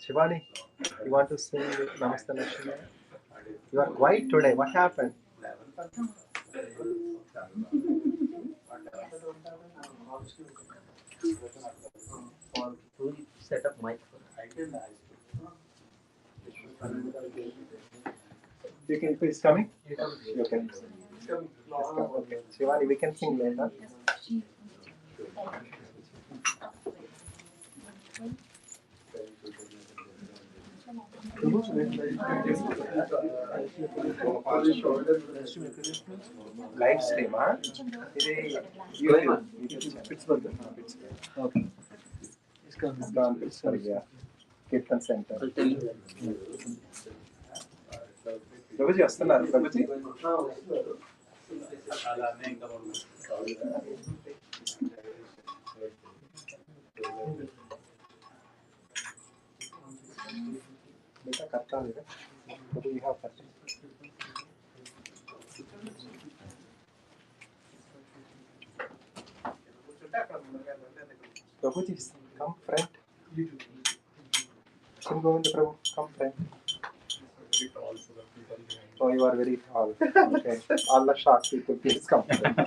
Shivani, you want to sing Namaste Lakshmi? You are quiet today. What happened? Who set up mic for You can, it's coming? You can. Okay. Shivani, we can sing later. Live stream, huh? YouTube. Pittsburgh. Okay. It's gone. Pittsburgh, yeah. Kirtan Center. I'll tell you. Prabhuji వస్తున్నారు ప్రభుజీ बेटा करता है तो यह करता Prabhuji, come front. Can go in the Prabhu, come front. Oh, you are very tall. Okay. All the short people, please come front.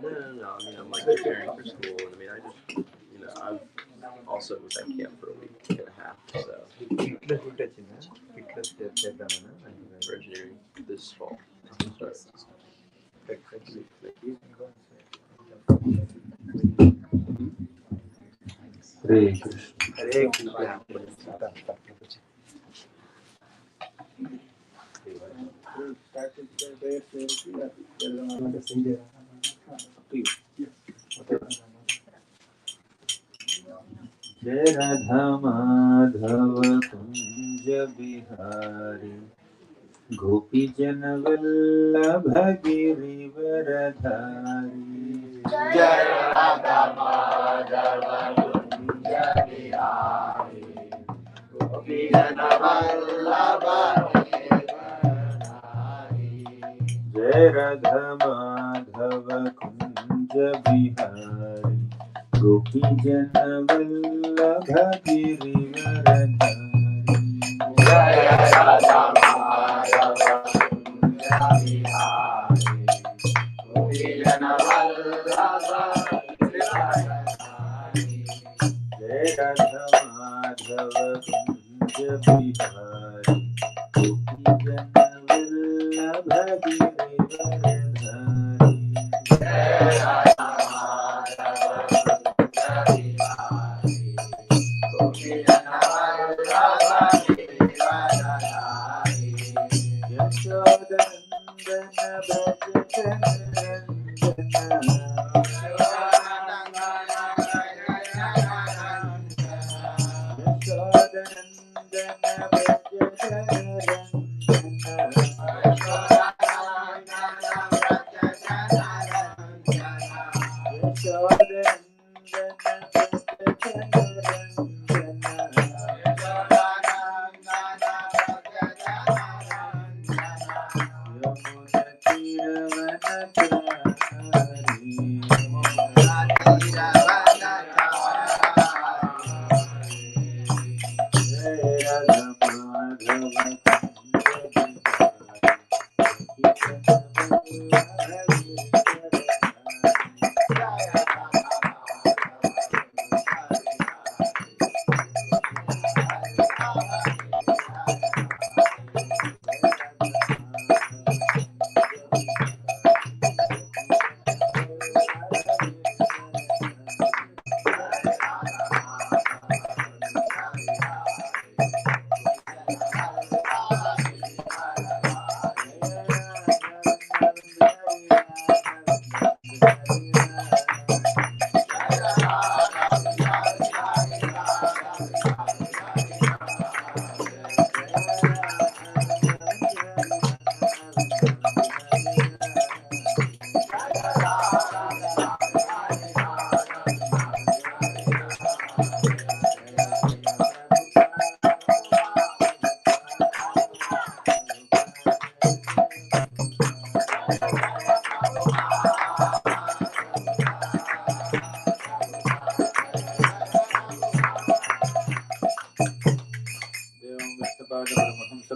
No. I mean, I'm like preparing for school, and I mean, I just, I've also was at camp for a week and a half, so for engineering this fall. Hare Krishna. Hare Krishna. Jai Radha Madhava Kunja Bihari Gopi Jana Vallabha Girivaradhari Jai Radha Madhava Kunja Bihari Gopi Jana Vallabha Girivaradhari Jai Radha Madhava Kunja Bihari Gopi Jana Vallabha Girivaradhari Jaya Radha Madhava Kunja Bihari Gopi Jana Vallabha Girivaradhari Jaya Radha Madhava Kunja Bihari Gopi Jana Vallabha Girivaradhari Jaya Radha Madhava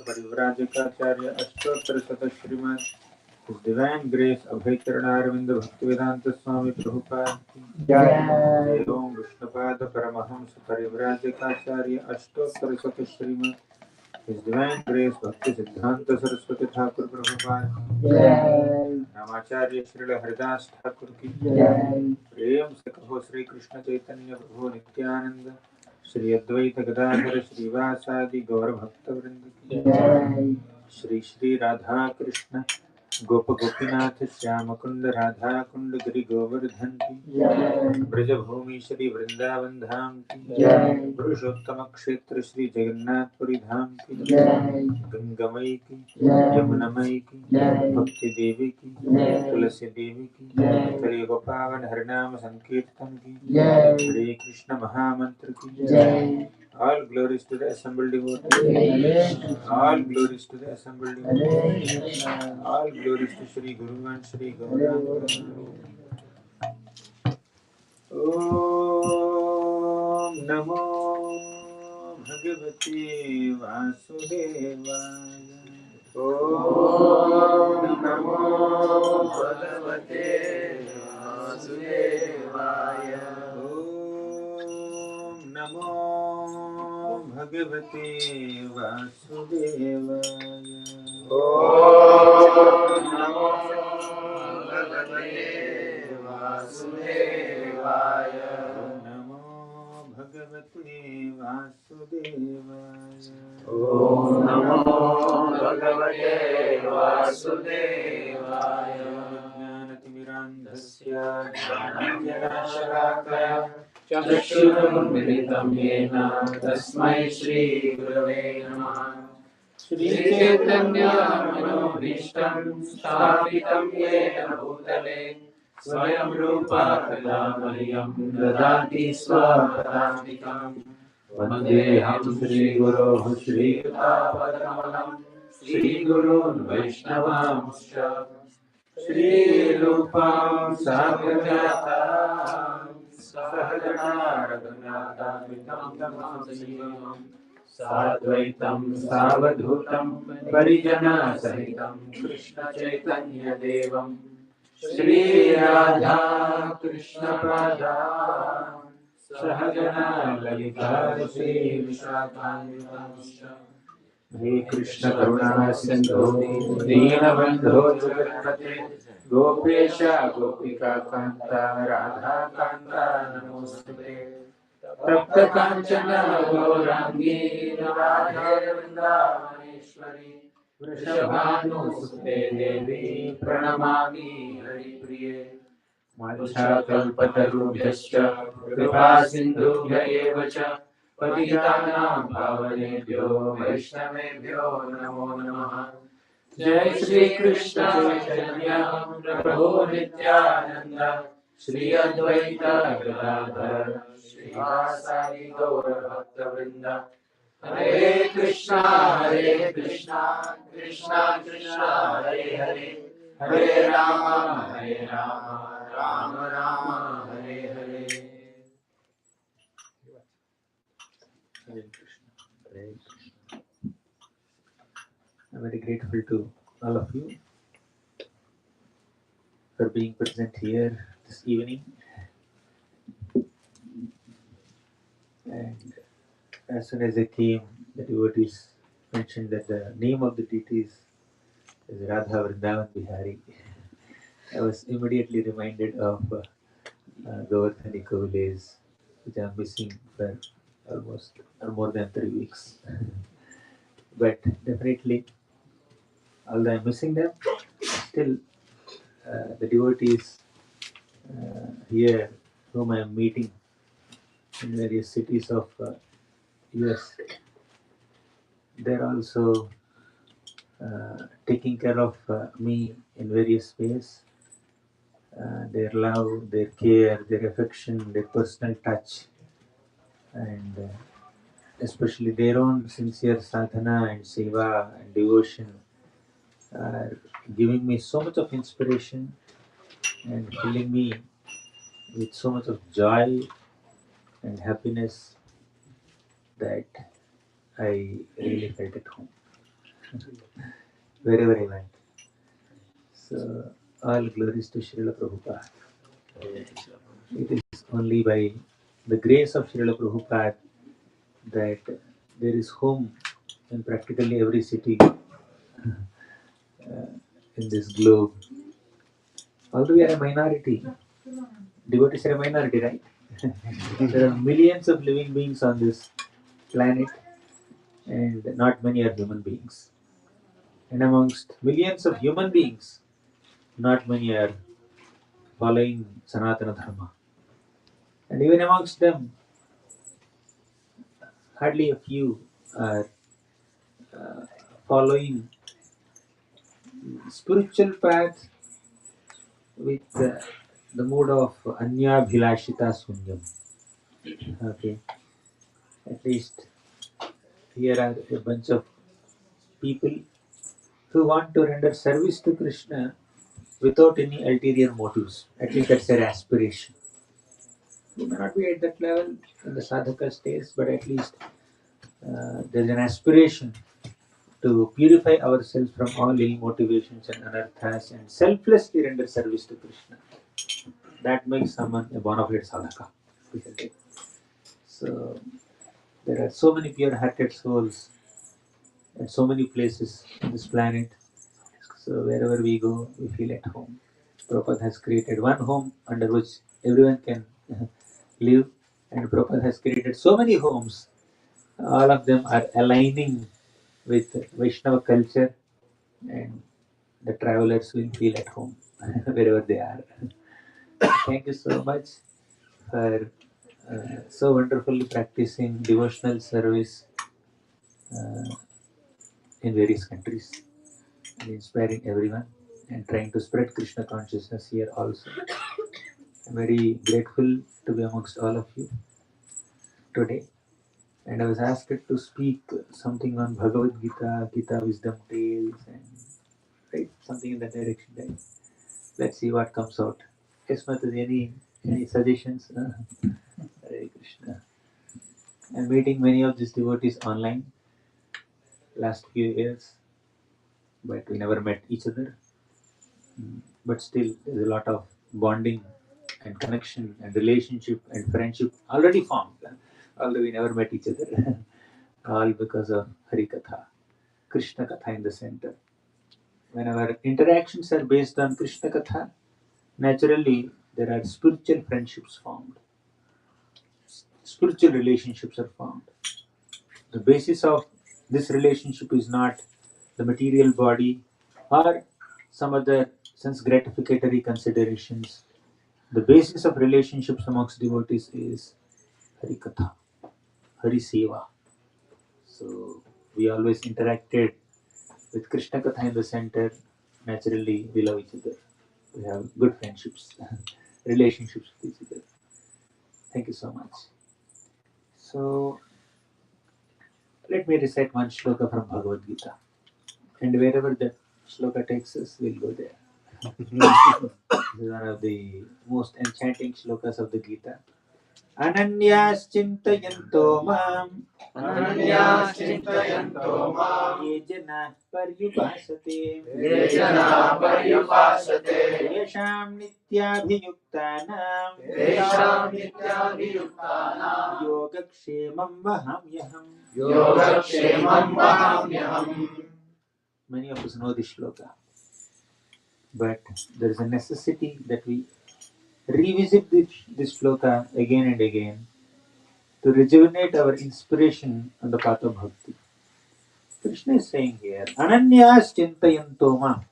Parivrajakacharya Ashtottara Sata Srimad His Divine Grace Abhaicharanarvinda Bhaktivedanta Swami Prabhupada Jai Om Vishnupada Paramahamsa Parivrajakacharya Ashtottara Sata Srimad His Divine Grace Bhakti Siddhanta Saraswati Thakur Prabhupada Ramacharya Srila Haridas Thakur Ki Prem Se Kaho Sri Krishna Chaitanya Prabhu Nityananda Shri Advaita Gadadhara Srivasadi Gaur Bhakta Vrinda Ki Shri Shri Radha Krishna गोप गोपीनाथ श्याम कुंड राधा कुंड गिरि गोवर्धन की ब्रजभूमि श्री वृंदावन धाम की पुरुषोत्तम क्षेत्र श्री जगन्नाथपुरी धाम की गंगामयी की यमुनामयी की भक्ति देवी की तुलसी देवी की कलियुग पावन हरिनाम संकीर्तन की हरे कृष्ण महामंत्र की All glories to the assembled devotees. All glories to the assembled devotees. All glories to Shri Guru and Shri Gauranga. Om Namo Bhagavate Vasudevaya. Om Namo Bhagavate Vasudevaya. Om Namo Bhagavate Vasudevaya. Om Namo Bhagavate Vasudevaya. Om Namo Bhagavate Vasudevaya. Om Namo Bhagavate Vasudevaya. Jnanatimirandhasya jnananjanashakaya चक्षुरुन्मिलितं येन तस्मै श्रीगुरवे नमः। श्रीचैतन्यमनोभीष्टं स्थापितं येन भूतले स्वयं रूपा कदा मह्यं ददाति स्वपदान्तिकं। वन्देऽहं श्रीगुरोः श्रीयुतापदकमलं श्रीगुरून् वैष्णवांश्च श्रीरूपां साग्रजातां सहगणा रघुनाथान्वितं तमाश्रीमं साद्वैतं सावधूतं परिजनसहितं कृष्णचैतन्यदेवं श्रीराधा कृष्णपादान् सहगणा ललिता श्रीविशाखान्वितांश्च हे कृष्ण करुणा सिंधु दीनबंधो जगत्पते गोपेश गोपिका कांता राधा कांता नमोस्तुते तप्त कांचन गौरांगी राधे वृंदावनेश्वरी वृषभानुसुते देवी प्रणमामि हरिप्रिये वाञ्छाकल्पतरुभ्यश्च कृपा सिन्धुभ्य एव च पतितानां पावनेभ्यो वैष्णवेभ्यो नमो नमः। जय श्री कृष्ण चैतन्य प्रभु नित्यानंद श्री अद्वैत गदाधर श्रीवासादि गौर भक्तवृंद हरे Krishna Krishna Krishna Hare Hare Hare Ram Ram Ram Hare Hare. Hare Krishna. Hare Krishna. I'm very grateful to all of you for being present here this evening. And as soon as I came, the devotees mentioned that the name of the deities is Radha Vrindavan Bihari. I was immediately reminded of Govardhani Koviles, which I am missing for almost more than 3 weeks. But definitely, although I am missing them, still the devotees here whom I am meeting in various cities of US, they are also taking care of me in various ways. Their love, their care, their affection, their personal touch, and especially their own sincere sadhana and seva and devotion are giving me so much of inspiration and filling me with so much of joy and happiness that I really felt at home wherever I went. So all glories to Srila Prabhupada. It is only by the grace of Srila Prabhupada that there is home in practically every city in this globe. Although we are a minority, devotees are a minority, right? There are millions of living beings on this planet, and not many are human beings. And amongst millions of human beings, not many are following Sanatana Dharma. And even amongst them, hardly a few are following spiritual path with the mode of Anya Bhilashita Sunyam. Okay, at least here are a bunch of people who want to render service to Krishna without any ulterior motives. At least that's their aspiration. We may not be at that level in the sadhaka stage, but at least there's an aspiration to purify ourselves from all ill motivations and anarthas and selflessly render service to Krishna. That makes someone a bona fide sadhaka. So there are so many pure-hearted souls at so many places on this planet. So wherever we go, we feel at home. Prabhupada has created one home under which everyone can live, and Prabhupada has created so many homes. All of them are aligning with Vaishnava culture, and the travelers will feel at home wherever they are. Thank you so much for so wonderfully practicing devotional service uh, in various countries and inspiring everyone and trying to spread Krishna consciousness here also. I'm very grateful to be amongst all of you today. And I was asked to speak something on Bhagavad Gita, Gita wisdom tales, and right, something in that direction. Right? Let's see what comes out. Yes, Mataji, any suggestions? Hare Krishna. I'm meeting many of these devotees online last few years, but we never met each other. But still, there's a lot of bonding and connection and relationship and friendship already formed, although we never met each other. All because of Hari Katha, Krishna Katha in the center. When our interactions are based on Krishna Katha, naturally there are spiritual friendships formed, spiritual relationships are formed. The basis of this relationship is not the material body or some other sense gratificatory considerations. The basis of relationships amongst devotees is Hari Katha, Hari Seva. So we always interacted with Krishna Katha in the center. Naturally, we love each other. We have good friendships, relationships with each other. Thank you so much. So let me recite one shloka from Bhagavad Gita. And wherever that shloka takes us, we'll go there. This is one of the most enchanting shlokas of the Gita. Ananyāścintayanto māṁ Ananyāścintayanto māṁ ye janāः paryupāsate ye janāः paryupāsate teshāṃ nityābhiyuktānaṃ teshāṃ nityābhiyuktānaṃ yogakshemam vahamyaham. yogakshemam vahamyaham. Many of us know this shloka, but there is a necessity that we revisit this shloka again and again to rejuvenate our inspiration on the path of bhakti. Krishna is saying here, Ananyas Chintayanto Mam.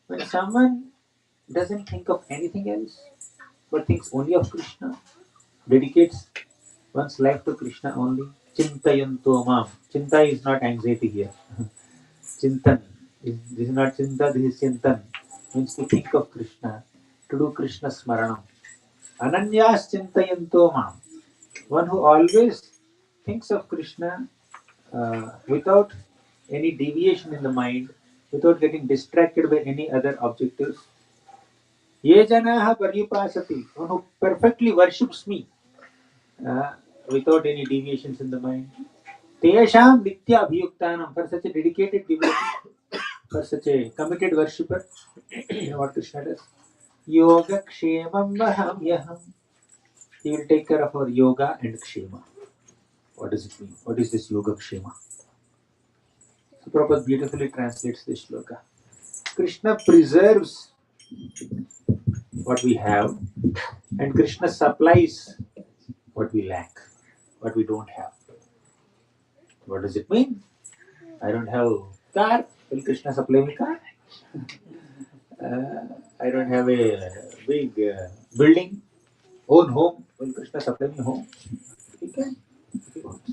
When someone doesn't think of anything else, but thinks only of Krishna, dedicates one's life to Krishna only, Chintayanto Mam. Chinta is not anxiety here. Chintan. This is not Chinta, this is Chintan. Means to think of Krishna, to do Krishna Smaranam. Ananyas Chintayanto Mam. One who always thinks of Krishna without any deviation in the mind, without getting distracted by any other objectives. Ye janaha paryupasati, one who perfectly worships me without any deviations in the mind. Tesham nitya abhiyuktanam, for such a dedicated devotee, for such a committed worshipper, you know what Krishna does? Yoga kshemam vahamyaham. He will take care of our yoga and kshema. What does it mean? What is this yoga kshema? So Prabhupada beautifully translates this shloka. Krishna preserves what we have, and Krishna supplies what we lack, what we don't have. What does it mean? I don't have car, Will Krishna supply me car? I don't have a big building, own home. Will Krishna supply me home? He can, if he wants.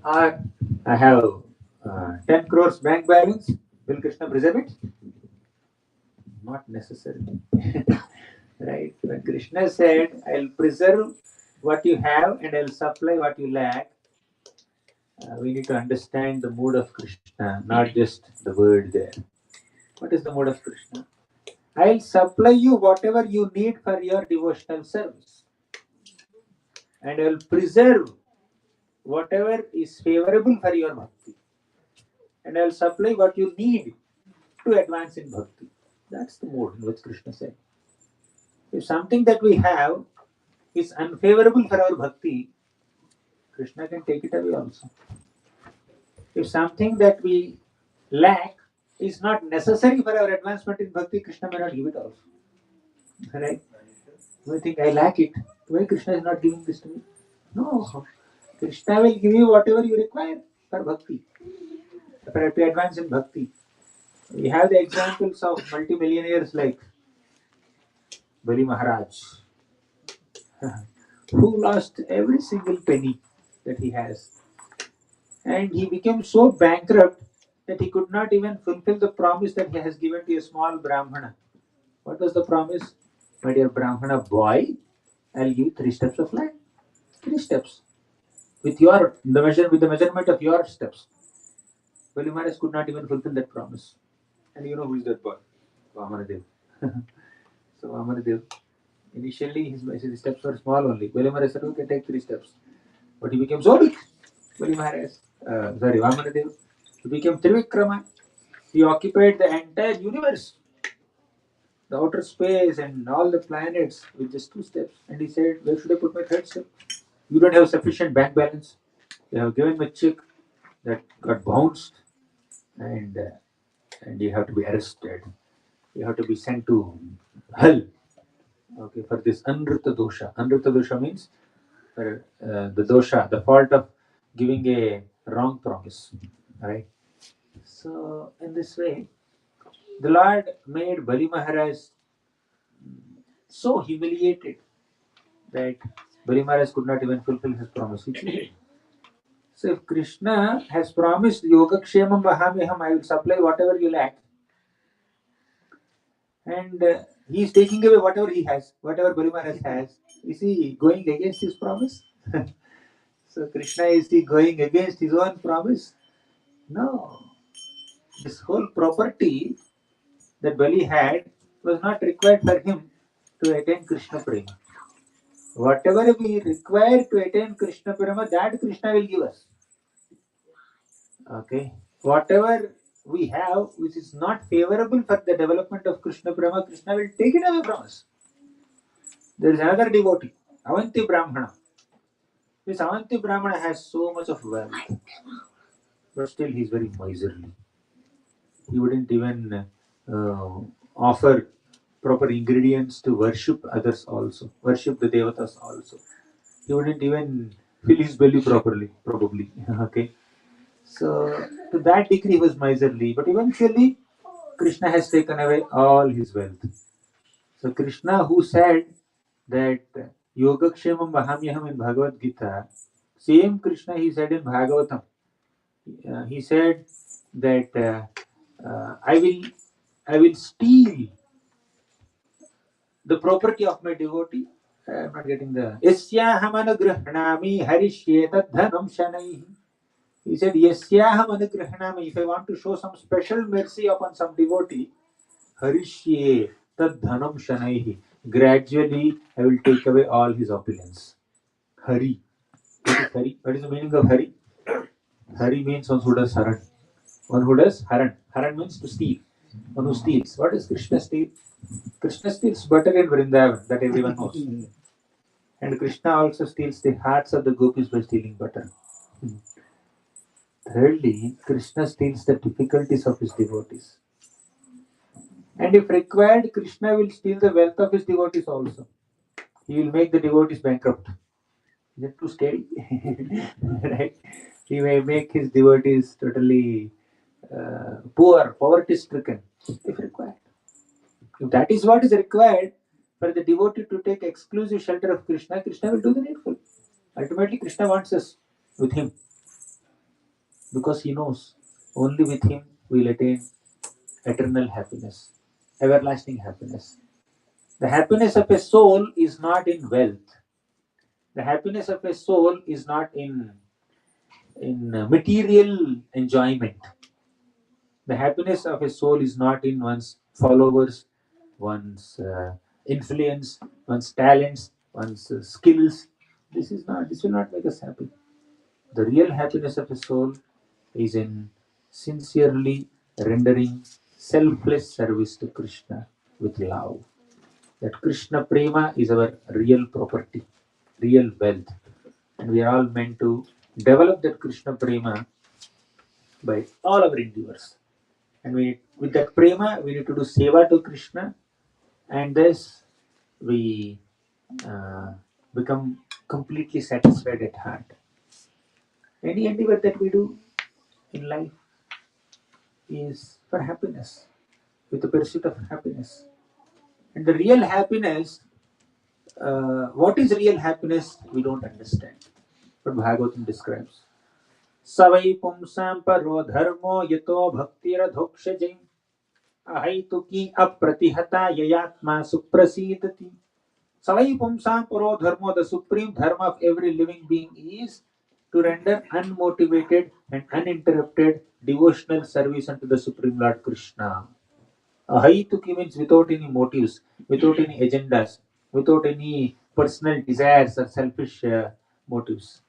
Or I have 10 crores bank balance. Will Krishna preserve it? Not necessarily. Right? When Krishna said, I'll preserve what you have and I'll supply what you lack, we need to understand the mood of Krishna, not just the word there. What is the mood of Krishna? I'll supply you whatever you need for your devotional service. And I'll preserve whatever is favorable for your bhakti. And I'll supply what you need to advance in bhakti. That's the mood in which Krishna said. If something that we have is unfavorable for our bhakti, Krishna can take it away also. If something that we lack is not necessary for our advancement in bhakti, Krishna may not give it also. Right? We think I lack it. Why Krishna is not giving this to me? No. Krishna will give you whatever you require for bhakti, to advance in bhakti. We have the examples of multimillionaires like Bali Maharaj, who lost every single penny that he has. And he became so bankrupt that he could not even fulfill the promise that he has given to a small Brahmana. What was the promise? My dear Brahmana boy, I'll give you 3 steps of land. 3 steps. With the measurement of your steps. Bali Maharaj could not even fulfill that promise. And you know who is that boy? Vamanadev. So Vamanadev, initially his steps were small only. Bali Maharaj said, okay, take 3 steps. But he became so big. Bali Maharaj, Vamanadev, he became Trivikrama. He occupied the entire universe, the outer space and all the planets with just 2 steps. And he said, where should I put my 3rd step? You don't have sufficient bank balance. You have given me a check that got bounced, and you have to be arrested. You have to be sent to hell. Okay, for this anrita dosha. Anrita dosha means for the dosha, the fault of giving a wrong promise. Right? So, in this way, the Lord made Bali Maharaj so humiliated that Bali Maharaj could not even fulfill his promise. So, if Krishna has promised Yogakshemam Vahameham, I will supply whatever you lack, and he is taking away whatever he has, whatever Bali Maharaj has, is he going against his promise? So, Krishna, is he going against his own promise? No. This whole property that Bali had was not required for him to attain Krishna Prema. Whatever we require to attain Krishna Prema, that Krishna will give us. Okay. Whatever we have which is not favorable for the development of Krishna Prema, Krishna will take it away from us. There is another devotee, Avanti Brahmana. This Avanti Brahmana has so much of wealth, but still he is very miserly. He wouldn't even offer proper ingredients to worship others also, worship the devatas also. He wouldn't even fill his belly properly, probably. Okay. So, to that degree, he was miserly. But eventually, Krishna has taken away all his wealth. So, Krishna, who said that Yogakshemam Vahamyaham in Bhagavad Gita, same Krishna he said in Bhagavatam. He said that I will steal the property of my devotee. I'm not getting the Yasyaham anugrahnami harishyetad dhanam shanaihi. He said, Yasyaham anugrahnami. If I want to show some special mercy upon some devotee, harishye tad dhanam shanaihi. Gradually, I will take away all his opulence. Hari. What is Hari? What is the meaning of Hari? Hari means one who does haran. One who does haran. Haran means to steal. One who steals. What does Krishna steal? Krishna steals butter in Vrindavan, that everyone knows. And Krishna also steals the hearts of the gopis by stealing butter. Thirdly, Krishna steals the difficulties of his devotees. And if required, Krishna will steal the wealth of his devotees also. He will make the devotees bankrupt. Is it too scary? Right? He may make his devotees totally poor, poverty-stricken, if required. If that is what is required for the devotee to take exclusive shelter of Krishna, Krishna will do the needful. Ultimately, Krishna wants us with him because he knows only with him we will attain eternal happiness, everlasting happiness. The happiness of a soul is not in wealth. The happiness of a soul is not in material enjoyment. The happiness of a soul is not in one's followers, one's influence, one's talents, one's skills. This will not make us happy. The real happiness of a soul is in sincerely rendering selfless service to Krishna with love. That Krishna Prema is our real property, real wealth. And we are all meant to develop that Krishna Prema by all our endeavors. And with that Prema, we need to do seva to Krishna, and thus we become completely satisfied at heart. Any endeavor that we do in life is for happiness, with the pursuit of happiness. And the real happiness, what is real happiness, we don't understand. But Bhagavatam describes. Savai pumsam paro dharmo yato bhaktiradhokshajim ahaitu apratihata yayatma suprasidati. Savai pumsam paro dharmo, the supreme dharma of every living being is to render unmotivated and uninterrupted devotional service unto the Supreme Lord Krishna. Ahituki means without any motives, without any agendas, without any personal desires or selfish motives.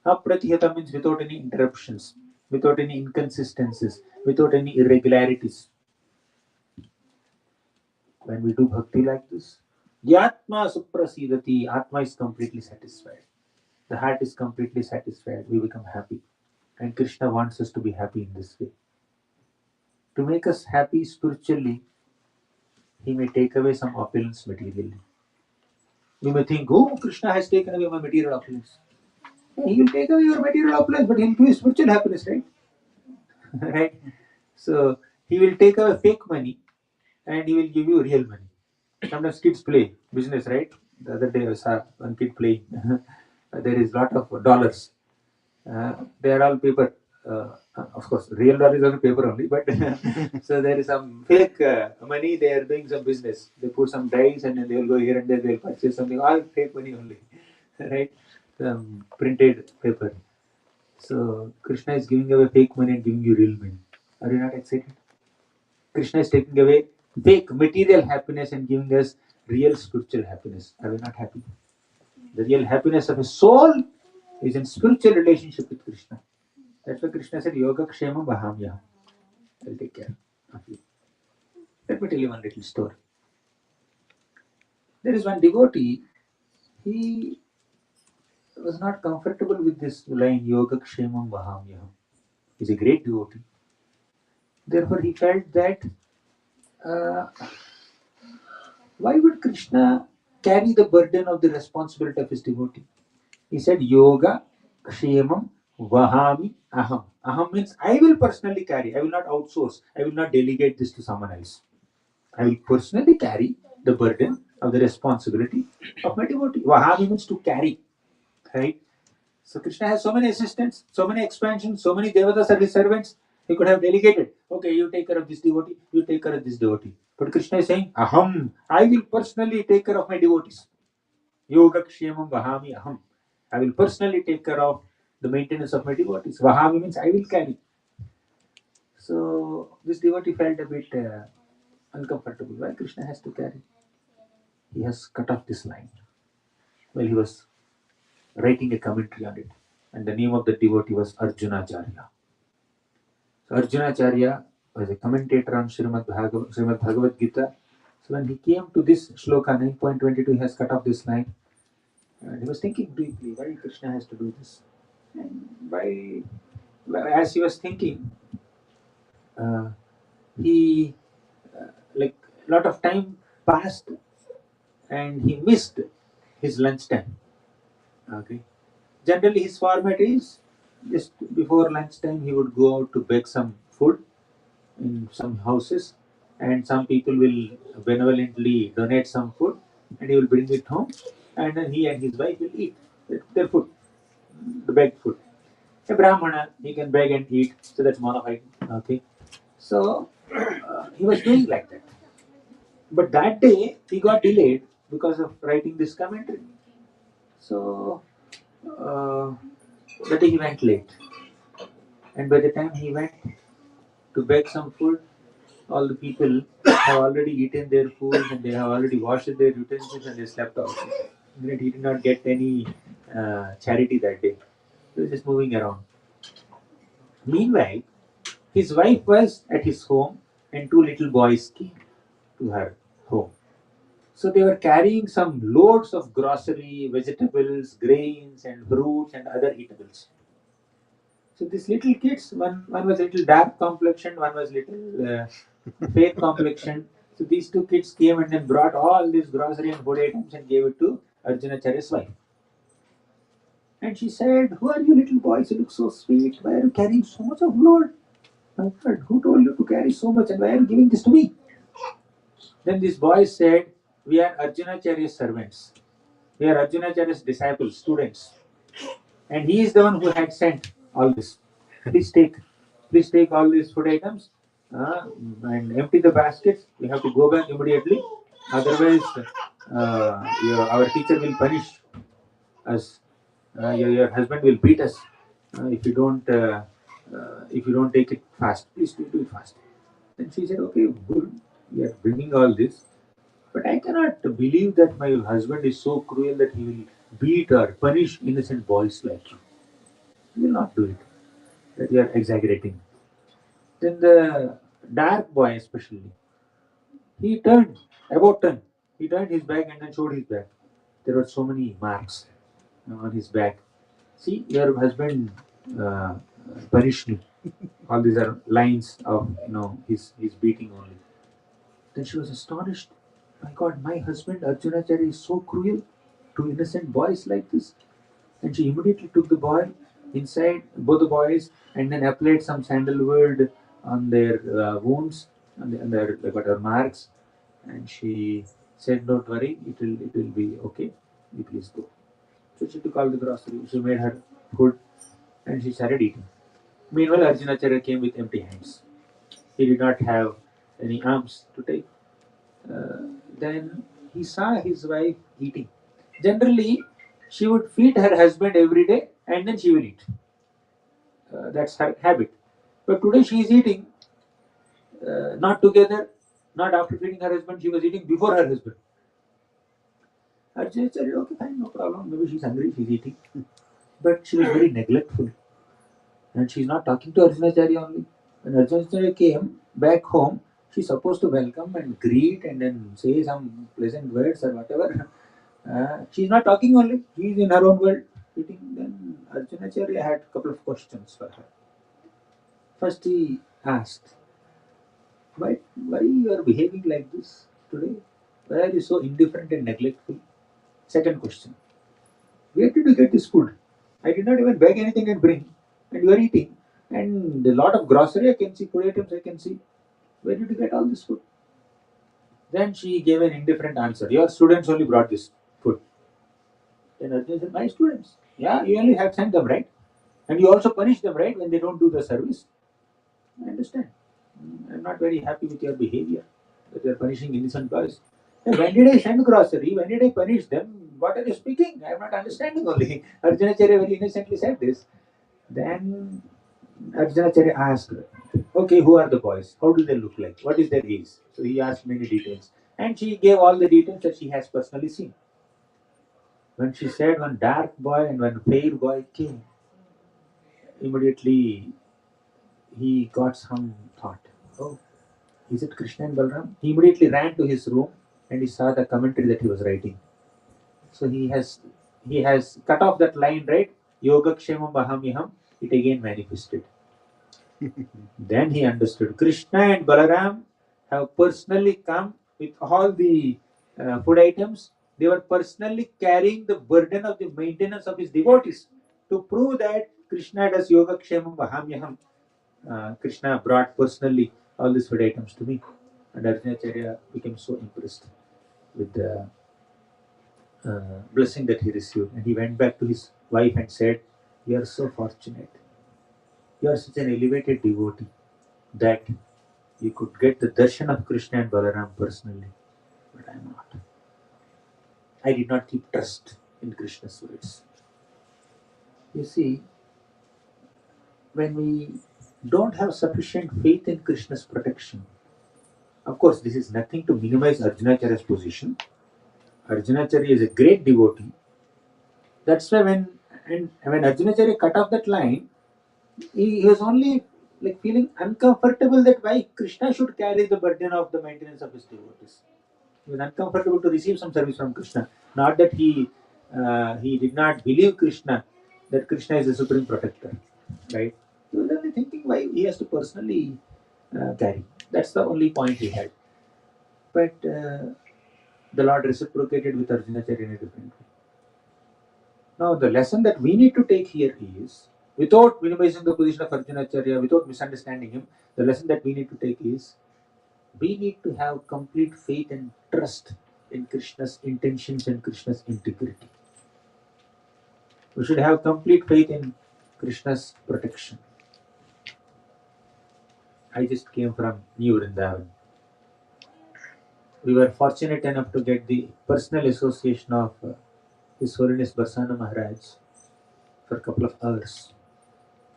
Apratihata means without any interruptions, without any inconsistencies, without any irregularities. When we do bhakti like this, Yatma suprasidati, Atma is completely satisfied. The heart is completely satisfied. We become happy. And Krishna wants us to be happy in this way. To make us happy spiritually, he may take away some opulence materially. You may think, oh, Krishna has taken away my material opulence. He will take away your material opulence, but he will give you spiritual happiness, right? Right? So he will take away fake money and he will give you real money. Sometimes kids play business, right? The other day I saw one kid playing. There is a lot of dollars. They are all paper. Of course, real dollars are paper only, but so there is some fake money. They are doing some business. They put some dice and then they will go here and there. They will purchase something. All fake money only, right? Printed paper. So Krishna is giving away fake money and giving you real money. Are you not excited? Krishna is taking away fake material happiness and giving us real spiritual happiness. Are we not happy? The real happiness of a soul is in spiritual relationship with Krishna. That's why Krishna said, Yoga Kshema Bahamya. I'll take care of you. Let me tell you one little story. There is one devotee, he was not comfortable with this line, Yoga Kshemam Bahamya. He's a great devotee. Therefore, he felt that why would Krishna carry the burden of the responsibility of his devotee? He said, Yoga Kshemam Vahami Aham. Aham means I will personally carry. I will not outsource. I will not delegate this to someone else. I will personally carry the burden of the responsibility of my devotee. Vahami means to carry. Right? So Krishna has so many assistants, so many expansions, so many devatas are his servants. He could have delegated. Okay, you take care of this devotee, you take care of this devotee. But Krishna is saying, Aham, I will personally take care of my devotees. Yoga Kshemam Vahami Aham. I will personally take care of the maintenance of my devotees. Vahami means I will carry. So this devotee felt a bit uncomfortable. Why Krishna has to carry? He has cut off this line. Well, he was writing a commentary on it. And the name of the devotee was Arjunacharya. So Arjunacharya was a commentator on Srimad Bhagavad Gita. So when he came to this shloka 9.22, he has cut off this line. And he was thinking deeply, why Krishna has to do this? And why, as he was thinking, he, like, a lot of time passed and he missed his lunchtime. Okay. Generally, his format is just before lunchtime, he would go out to beg some food in some houses, and some people will benevolently donate some food, and he will bring it home, and then he and his wife will eat their food, the begged food. A Brahmana, he can beg and eat, so that's modified. Okay, so he was doing like that. But that day he got delayed because of writing this commentary. So uh, that day he went late, and by the time he went to beg some food, all the people have already eaten their food and they have already washed their utensils and they slept also. He did not get any charity that day. He was just moving around. Meanwhile, his wife was at his home and two little boys came to her home. So they were carrying some loads of grocery, vegetables, grains, and fruits and other eatables. So these little kids, one was a little dark complexion, one was little fair complexion. So these two kids came and then brought all these grocery and food items and gave it to Arjunacharya's wife. And she said, "Who are you little boys? You look so sweet. Why are you carrying so much of load? My God, who told you to carry so much and why are you giving this to me?" Then these boys said, "We are Arjunacharya's servants. We are Arjunacharya's disciples, students. And he is the one who had sent all this. Please take, please take all these food items and empty the baskets. We have to go back immediately. Otherwise, our teacher will punish us. Your husband will beat us if you don't take it fast. Please do it fast." And she said, "Okay, good. We are bringing all this, but I cannot believe that my husband is so cruel that he will beat or punish innocent boys like you. He will not do it. That you are exaggerating." Then the dark boy, especially, he turned about turn. He turned his back and then showed his back. There were so many marks on his back. "See, your husband uh, punished me. All these are lines of his beating only." Then she was astonished. "My God, my husband Arjunacharya is so cruel to innocent boys like this." And she immediately took the boy inside, both the boys, and then applied some sandalwood on their wounds, on their whatever marks. And she said, "Don't worry, it will be okay. You please go." So she took all the grocery. She made her food, and she started eating. Meanwhile, Arjunacharya came with empty hands. He did not have any alms to take. Then he saw his wife eating. Generally, she would feed her husband every day and then she will eat. That's her habit. But today she is eating not together, not after feeding her husband, she was eating before her husband. Arjuna said, "Okay, fine, no problem. Maybe she's hungry, she's eating." But she was very neglectful. And she's not talking to Arjunacharya only. When Arjunacharya came back home, she's supposed to welcome and greet and then say some pleasant words or whatever. She's not talking only. She's in her own world eating. Then Arjunacharya had a couple of questions for her. First he asked, why you are behaving like this today? Why are you so indifferent and neglectful? Second question, where did you get this food? I did not even beg anything and bring, and you are eating. And a lot of grocery I can see, food items I can see. Where did you get all this food? Then she gave an indifferent answer. Your students only brought this food. Then Arjuna said, "My students? Yeah, you only have sent them, right? And you also punish them, right, when they don't do the service? I understand. I'm not very happy with your behavior, that you're punishing innocent boys. Hey, when did I send grocery? When did I punish them? What are you speaking? I'm not understanding only." Arjunacharya very innocently said this. Then Arjunacharya asked, "Okay, who are the boys? How do they look like? What is their age?" So he asked many details. And she gave all the details that she has personally seen. When she said one dark boy and one fair boy came, immediately he got some thought. Oh, is it Krishna and Balram? He immediately ran to his room and he saw the commentary that he was writing. So he has cut off that line, right? Yoga Kshemam Bahamyaham. It again manifested. Then he understood. Krishna and Balaram have personally come with all the food items. They were personally carrying the burden of the maintenance of his devotees to prove that Krishna does Yoga Kshemam Vahamyaham. Krishna brought personally all these food items to me. And Arjunacharya became so impressed with the blessing that he received. And he went back to his wife and said, "You are so fortunate. You are such an elevated devotee that you could get the darshan of Krishna and Balaram personally. But I am not. I did not keep trust in Krishna's words." You see, when we don't have sufficient faith in Krishna's protection, of course, this is nothing to minimize Arjunacharya's position. Arjunacharya is a great devotee. That's why when Arjunacharya cut off that line, he was only like feeling uncomfortable that why Krishna should carry the burden of the maintenance of his devotees. He was uncomfortable to receive some service from Krishna. Not that he did not believe Krishna, that Krishna is the supreme protector, right? He was only thinking why he has to personally carry. That's the only point he had. But the Lord reciprocated with Arjunacharya in a different way. Now, the lesson that we need to take here is, without minimizing the position of Arjunacharya, without misunderstanding him, the lesson that we need to take is, we need to have complete faith and trust in Krishna's intentions and Krishna's integrity. We should have complete faith in Krishna's protection. I just came from New Vrindavan. We were fortunate enough to get the personal association of His Holiness Barsana Maharaj for a couple of hours.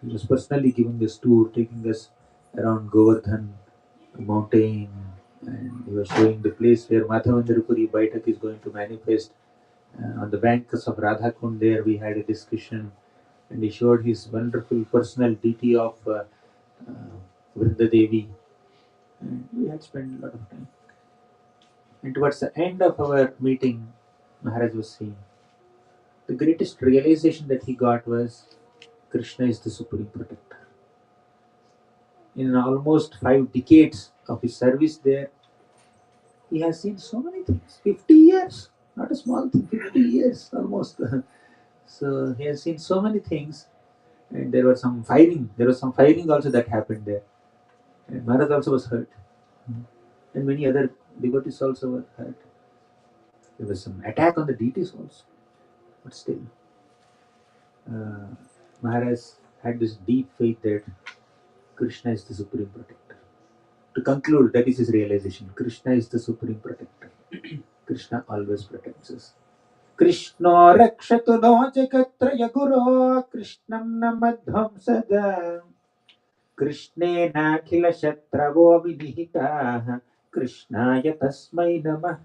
He was personally giving this tour, taking us around Govardhan mountain, and he was showing the place where Madhavendrapuri Baitak is going to manifest. On the banks of Radhakund there we had a discussion, and he showed his wonderful personal deity of Vrinda Devi, and we had spent a lot of time. And towards the end of our meeting, Maharaj was saying, the greatest realization that he got was Krishna is the supreme protector. In almost 5 decades of his service there, he has seen so many things. 50 years, not a small thing, 50 years almost. So he has seen so many things, and there was some firing also that happened there. And Maharaj also was hurt. And many other devotees also were hurt. There was some attack on the deities also. But still, Maharaj had this deep faith that Krishna is the supreme protector. To conclude, that is his realization. Krishna is the supreme protector. Krishna always protects us. Krishna rakshatu no jagatraya guru Krishnam namadhvam sada Krishnena khila shatravo vinihitaha Krishnaya tasmai namah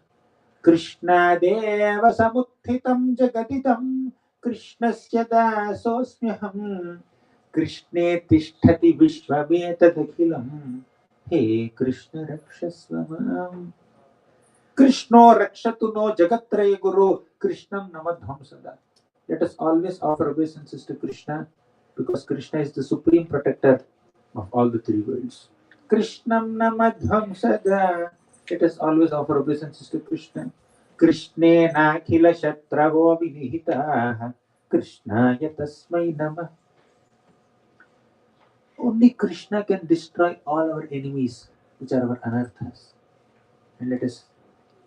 Krishna deva samuthitam jagaditam Krishnasya dasosmyaham Krishne tishtati vishvavetadakhilam He Krishna rakshasvamam Krishno rakshatu no jagatraya guru Krishnam namadhvam sada. Let us always offer obeisances to Krishna, because Krishna is the supreme protector of all the 3 worlds. Krishnam namadhvam sada. Let us always offer obeisances to Krishna. Krishne nakhila shatravo vinihitaha Krishnaya tasmai namah. Only Krishna can destroy all our enemies, which are our anarthas. And let us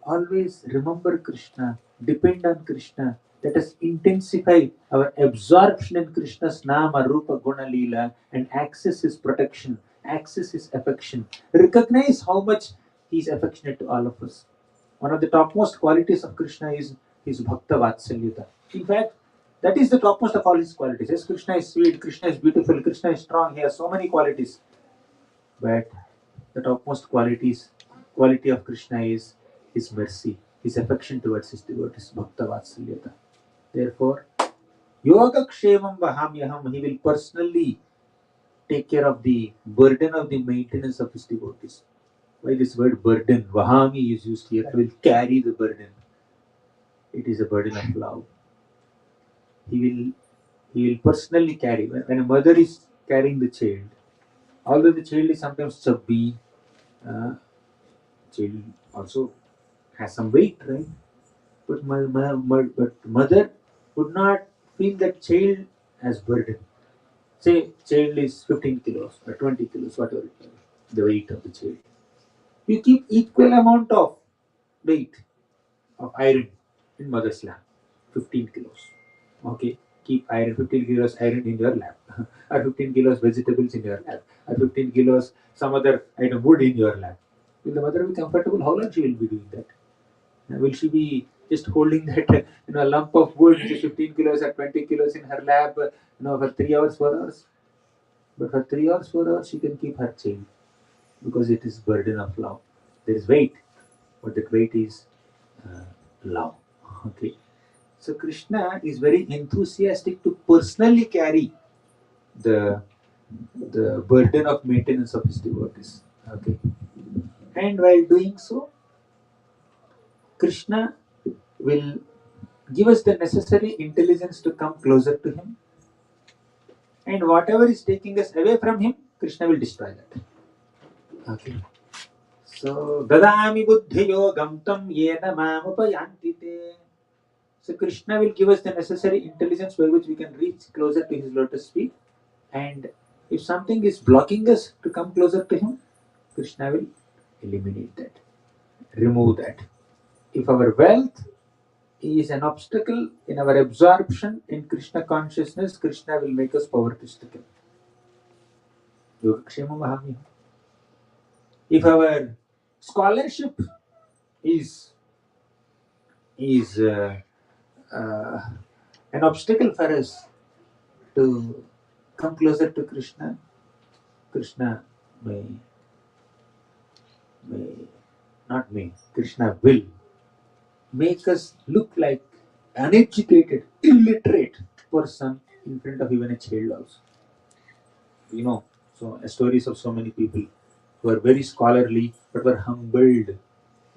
always remember Krishna, depend on Krishna. Let us intensify our absorption in Krishna's Nama, Rupa, Guna, Leela, and access his protection, access his affection. Recognize how much he is affectionate to all of us. One of the topmost qualities of Krishna is his Bhakta Vatsalyata. In fact, that is the topmost of all his qualities. Yes, Krishna is sweet, Krishna is beautiful, Krishna is strong, he has so many qualities. But the topmost quality of Krishna is his mercy, his affection towards his devotees, Bhakta Vatsalyata. Therefore, Yoga Kshemam Vahamyaham, he will personally take care of the burden of the maintenance of his devotees. Why this word burden, Vahami, is used here? I will carry the burden. It is a burden of love. He will personally carry. When a mother is carrying the child, although the child is sometimes chubby, child also has some weight, right? But mother would not feel that child as burden. Say child is 15 kilos or 20 kilos, whatever it is. the weight of the child. You keep equal amount of weight of iron in mother's lap, 15 kilos. Okay, keep iron, 15 kilos iron in your lap, or 15 kilos vegetables in your lap, or 15 kilos some other item wood in your lap. Will the mother be comfortable? How long she will be doing that? Will she be just holding that lump of wood, which is 15 kilos or 20 kilos in her lap, for 3 hours, 4 hours? But for 3 hours, 4 hours, she can keep her child because it is burden of love. There is weight, but that weight is love. Okay. So Krishna is very enthusiastic to personally carry the burden of maintenance of his devotees. Okay. And while doing so, Krishna will give us the necessary intelligence to come closer to him. And whatever is taking us away from him, Krishna will destroy that. Okay. So, dadami buddhiyo gamtam yena mamupayanti te. So Krishna will give us the necessary intelligence by which we can reach closer to his lotus feet. And if something is blocking us to come closer to him, Krishna will eliminate that, remove that. If our wealth is an obstacle in our absorption in Krishna consciousness, Krishna will make us poverty-stricken. If our scholarship is an obstacle for us to come closer to Krishna, Krishna Krishna will make us look like uneducated, illiterate person in front of even a child also. So stories of so many people who are very scholarly but were humbled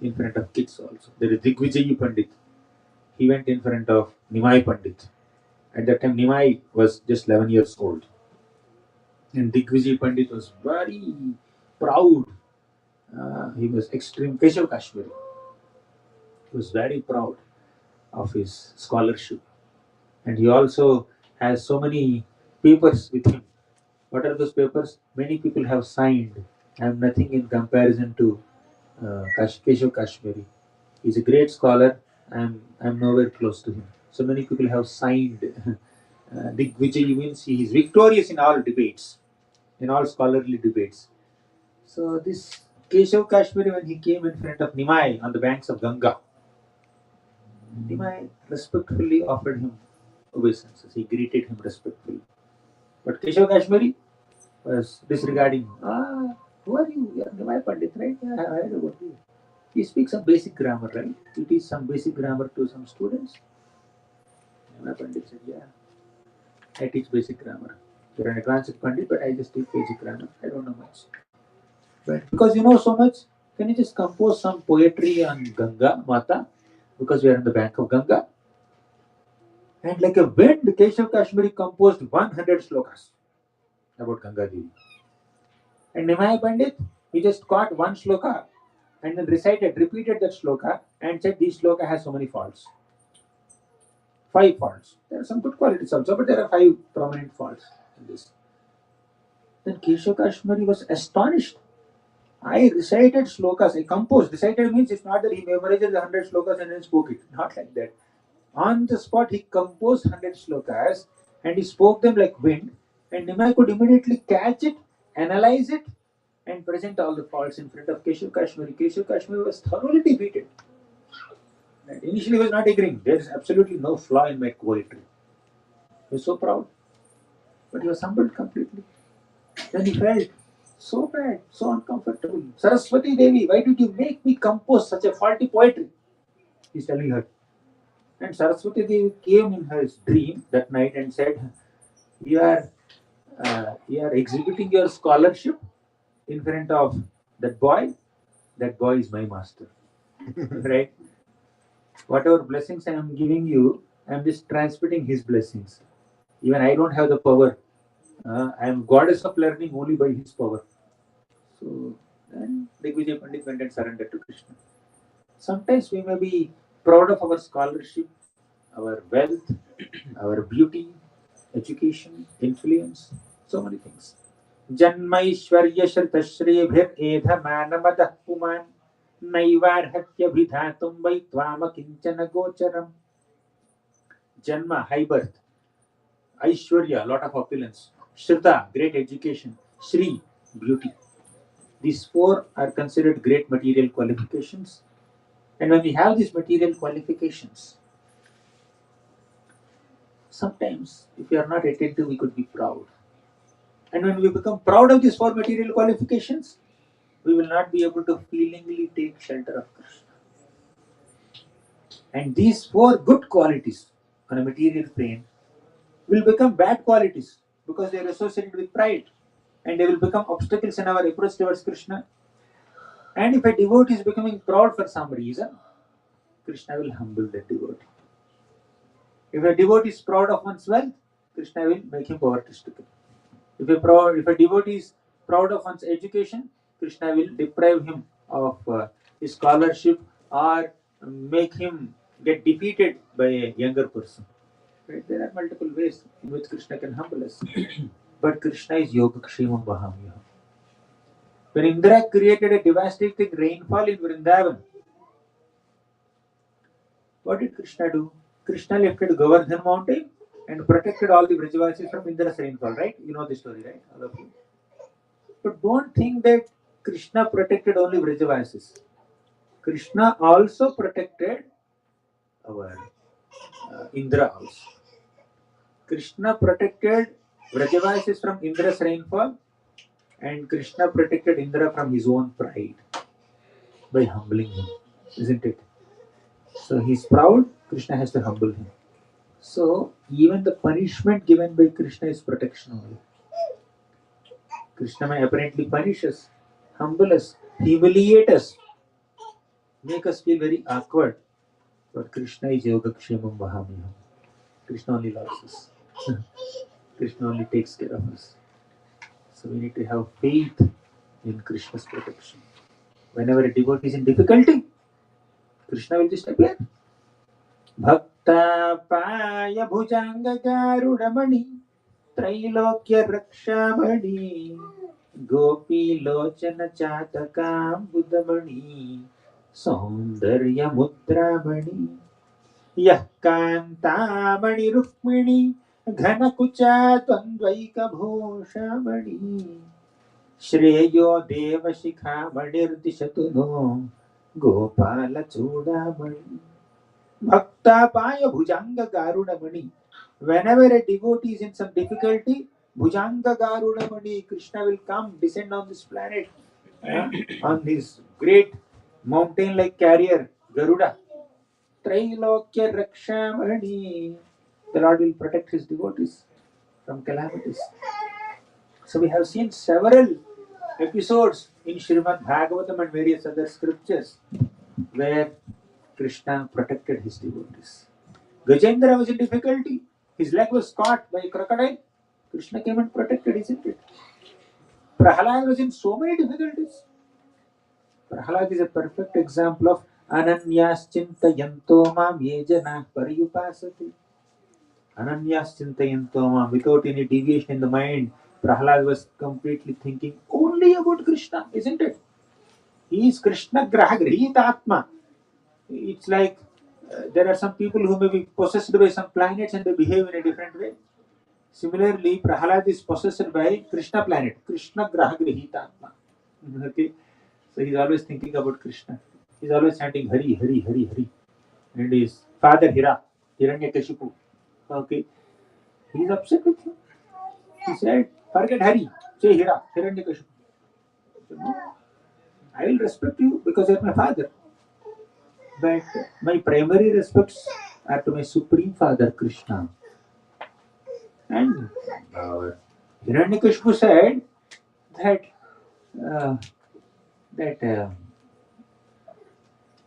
in front of kids also. There is Digvijayi Pandit. He went in front of Nimai Pandit. At that time, Nimai was just 11 years old. And Digvijayi Pandit was very proud. He was extreme Keshav Kashmiri. He was very proud of his scholarship. And he also has so many papers with him. What are those papers? Many people have signed. I am nothing in comparison to Keshav Kashmiri. He's a great scholar. I'm nowhere close to him. So many people have signed. Digvijay means he is victorious in all debates, in all scholarly debates. So this Keshav Kashmiri, when he came in front of Nimai on the banks of Ganga, Nimai respectfully offered him obeisances. He greeted him respectfully. But Keshav Kashmiri was disregarding. Who are you? You are Nimai Pandit, right? Yeah, I heard about you. You speak some basic grammar, right? You teach some basic grammar to some students. Nimai Pandit said, yeah, I teach basic grammar. You're an advanced Pandit, but I just teach basic grammar. I don't know much. But because you know so much, can you just compose some poetry on Ganga Mata? Because we are on the bank of Ganga. And like a wind, Keshav Kashmiri composed 100 slokas about Ganga Devi. And Nimai Pandit, he just caught one sloka and then repeated that sloka and said, this sloka has so many faults. 5 faults. There are some good qualities also, but there are 5 prominent faults in this. Then Keshav Kashmiri was astonished. I recited slokas, I composed. Recited means it's not that he memorized the 100 slokas and then spoke it. Not like that. On the spot, he composed 100 slokas and he spoke them like wind. And Nimai could immediately catch it, analyze it, and present all the faults in front of Keshav Kashmiri. Keshav Kashmiri was thoroughly defeated. And initially, he was not agreeing. There is absolutely no flaw in my poetry. He was so proud. But he was humbled completely. Then he felt so bad, so uncomfortable. Saraswati Devi, why did you make me compose such a faulty poetry? He's telling her. And Saraswati Devi came in her dream that night and said, You are exhibiting your scholarship in front of that boy. That boy is my master. Right? Whatever blessings I am giving you, I am just transmitting his blessings. Even I don't have the power. I am goddess of learning only by his power. So then Digvijay Pandit went and surrendered to Krishna. Sometimes we may be proud of our scholarship, our wealth, our beauty, education, influence, so many things. Janmaishwarya Shritashrebhir Edhamanamatah Puman Naivarhatyabhidhatum Vai Tvama Kinchana Gocharam. Janma, high birth. Aishwarya, lot of opulence. Shrita, great education. Shri, beauty. These four are considered great material qualifications. And when we have these material qualifications, sometimes if we are not attentive, we could be proud. And when we become proud of these four material qualifications, we will not be able to feelingly take shelter of Krishna. And these four good qualities on a material plane will become bad qualities because they are associated with pride. And they will become obstacles in our approach towards Krishna. And if a devotee is becoming proud for some reason, Krishna will humble that devotee. If a devotee is proud of one's wealth, Krishna will make him poverty-stricken. If a devotee is proud of one's education, Krishna will deprive him of his scholarship or make him get defeated by a younger person. Right? There are multiple ways in which Krishna can humble us. But Krishna is Yogakshemam Vahamyaham. When Indra created a devastating rainfall in Vrindavan, what did Krishna do? Krishna lifted Govardhan mountain and protected all the Vrajavasis from Indra's rainfall, right? You know the story, right? All of you. But don't think that Krishna protected only Vrajavasis. Krishna also protected our Indra also. Krishna protected Vrajavasis from Indra's rainfall, and Krishna protected Indra from his own pride by humbling him, isn't it? So he's proud, Krishna has to humble him. So even the punishment given by Krishna is protection only. Krishna may apparently punish us, humble us, humiliate us, make us feel very awkward. But Krishna is Yogakshemam Vahamyaham. Krishna only loves us. Krishna only takes care of us. So we need to have faith in Krishna's protection. Whenever a devotee is in difficulty, Krishna will just appear. Bhakta Paya Bhujanga Garudamani Trailokya Rakshamani Gopi Lochana Chatakam Buddhamani Saundarya Mudramani Yah Kantamani Rukmini Ghanakucha Twandvaika Bhoshamani Shreyo Deva Shikha Madirtishatuno Gopala Chudamani Bhakta Paya Bhujanga Garudamani. Whenever a devotee is in some difficulty, Bhujanga Garudamani, Krishna will come, descend on this planet, on this great mountain-like carrier, Garuda. Trailokya Rakshamani. The Lord will protect his devotees from calamities. So we have seen several episodes in Srimad Bhagavatam and various other scriptures where Krishna protected his devotees. Gajendra was in difficulty. His leg was caught by a crocodile. Krishna came and protected, isn't it? Prahalad was in so many difficulties. Prahalad is a perfect example of Ananyas Chintayanto Mam Yejana Pariyupasati. Ananyas Chintayanto Mam. Without any deviation in the mind, Prahalad was completely thinking only about Krishna, isn't it? He is Krishna Grahagrihita Atma. It's like there are some people who may be possessed by some planets and they behave in a different way. Similarly, Prahalad is possessed by Krishna planet, Krishna Grahagrihita Atma. Okay, so he's always thinking about Krishna. He's always chanting Hari, Hari, Hari, Hari. And his father Hira, Hiranyakashipu. Okay, he's upset with him. He said, forget Hari, say Hira, Hiranyakashipu. So, no, I will respect you because you're my father. But my primary respects are to my supreme father Krishna. And Hiranyakashipu said that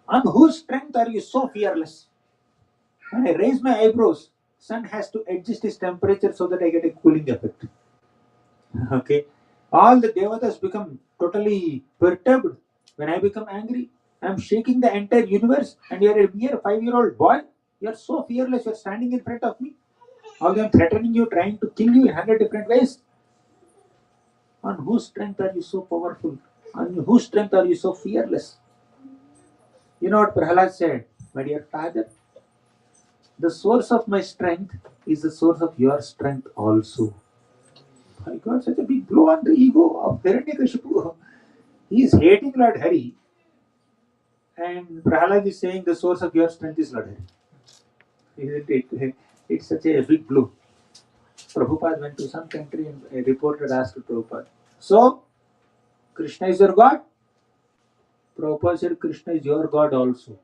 on whose strength are you so fearless? When I raise my eyebrows, sun has to adjust his temperature so that I get a cooling effect. Okay, all the devatas become totally perturbed when I become angry. I'm shaking the entire universe, and you're a mere 5-year-old boy. You're so fearless. You're standing in front of me. Although I'm threatening you, trying to kill you in 100 different ways. On whose strength are you so powerful? On whose strength are you so fearless? You know what Prahlad said? My dear father, the source of my strength is the source of your strength also. I got such a big blow on the ego of Hiranyakashipu. He is hating Lord Hari, and Prahlad is saying the source of your strength is Lord Hari. Isn't it? It's such a big blow. Prabhupada went to some country and a reporter asked Prabhupada, so, Krishna is your God? Prabhupada said, Krishna is your God also.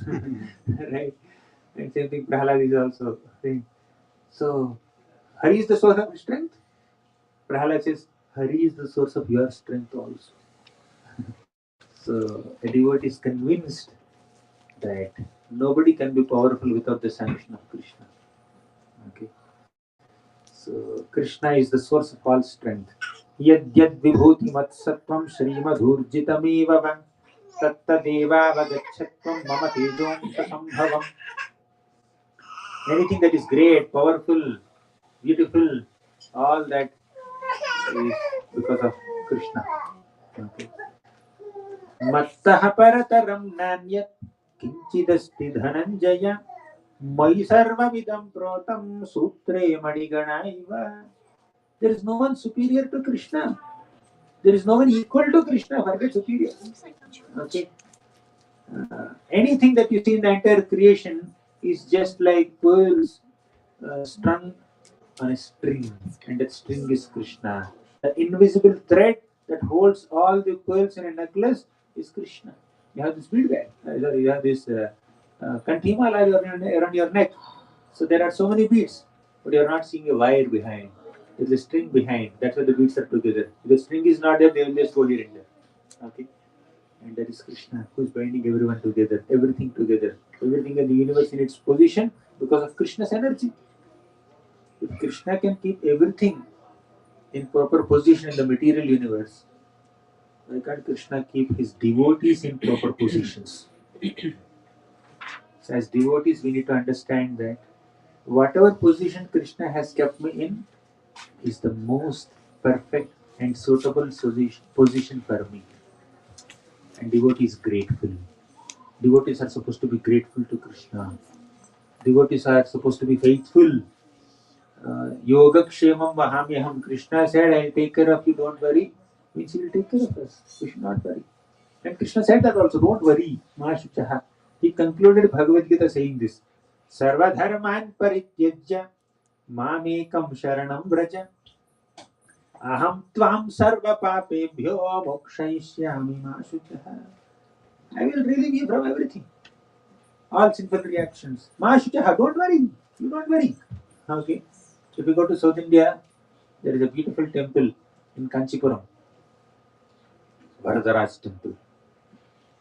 Right? And same thing Prahlad is also saying. So, Hari is the source of strength. Prahlad says, Hari is the source of your strength also. So, a devotee is convinced that nobody can be powerful without the sanction of Krishna. Okay. So, Krishna is the source of all strength. Yad yad vibhuti matsatvam shrimadhurjitamiva vam tattadeva vadachatvam mama tejomsa sambhavam. Anything that is great, powerful, beautiful, all that is because of Krishna. Okay. Mattah parataram nanyat kinchidasti dhananjaya mai sarvavidam protam sutre maniganaiva. There is no one superior to Krishna. There is no one equal to Krishna. Forget superior. Okay. Anything that you see in the entire creation is just like pearls strung on a string, and that string is Krishna. The invisible thread that holds all the pearls in a necklace is Krishna. You have this bead bag, you have this kanthimala around your neck. So there are so many beads, but you are not seeing a wire behind. There is a string behind. That's why the beads are together. If the string is not there, they will just go here and there. Okay, and that is Krishna who is binding everyone together, everything together, everything in the universe in its position because of Krishna's energy. If Krishna can keep everything in proper position in the material universe, why can't Krishna keep his devotees in proper positions? So as devotees, we need to understand that whatever position Krishna has kept me in is the most perfect and suitable position for me. And devotee is grateful. Devotees are supposed to be grateful to Krishna. Devotees are supposed to be faithful. Yoga kshemam vahamyaham. Krishna said, I'll take care of you, don't worry. Means he will take care of us. We should not worry. And Krishna said that also, don't worry. Mahashuchaha. He concluded Bhagavad Gita saying this. Sarva dharman parityajya mamekam sharanam vraja aham tvam sarva papebhyo mokshayishyami mahashuchaha. I will relieve you from everything. All sinful reactions. Mahashuchaha, don't worry. You don't worry. Okay. If you go to South India, there is a beautiful temple in Kanchipuram. Varadaraj temple.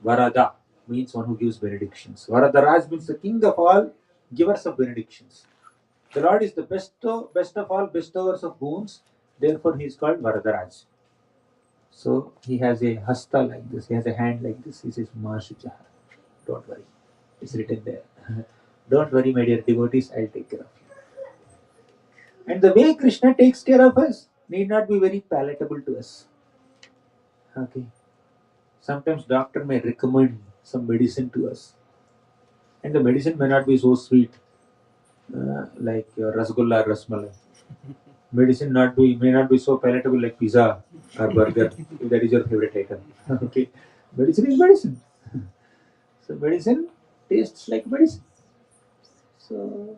Varada means one who gives benedictions. Varadaraj means the king of all givers of benedictions. The Lord is the best of all bestowers of boons. Therefore, he is called Varadaraj. So he has a hasta like this. He has a hand like this. He says, Mahashuchaha. Don't worry. It's written there. Don't worry, my dear devotees. I'll take care of you. And the way Krishna takes care of us need not be very palatable to us. Okay. Sometimes doctor may recommend some medicine to us, and the medicine may not be so sweet, like your rasgulla or rasmalai. Medicine may not be so palatable like pizza or burger, if that is your favorite item. Okay, medicine is medicine. So medicine tastes like medicine. So,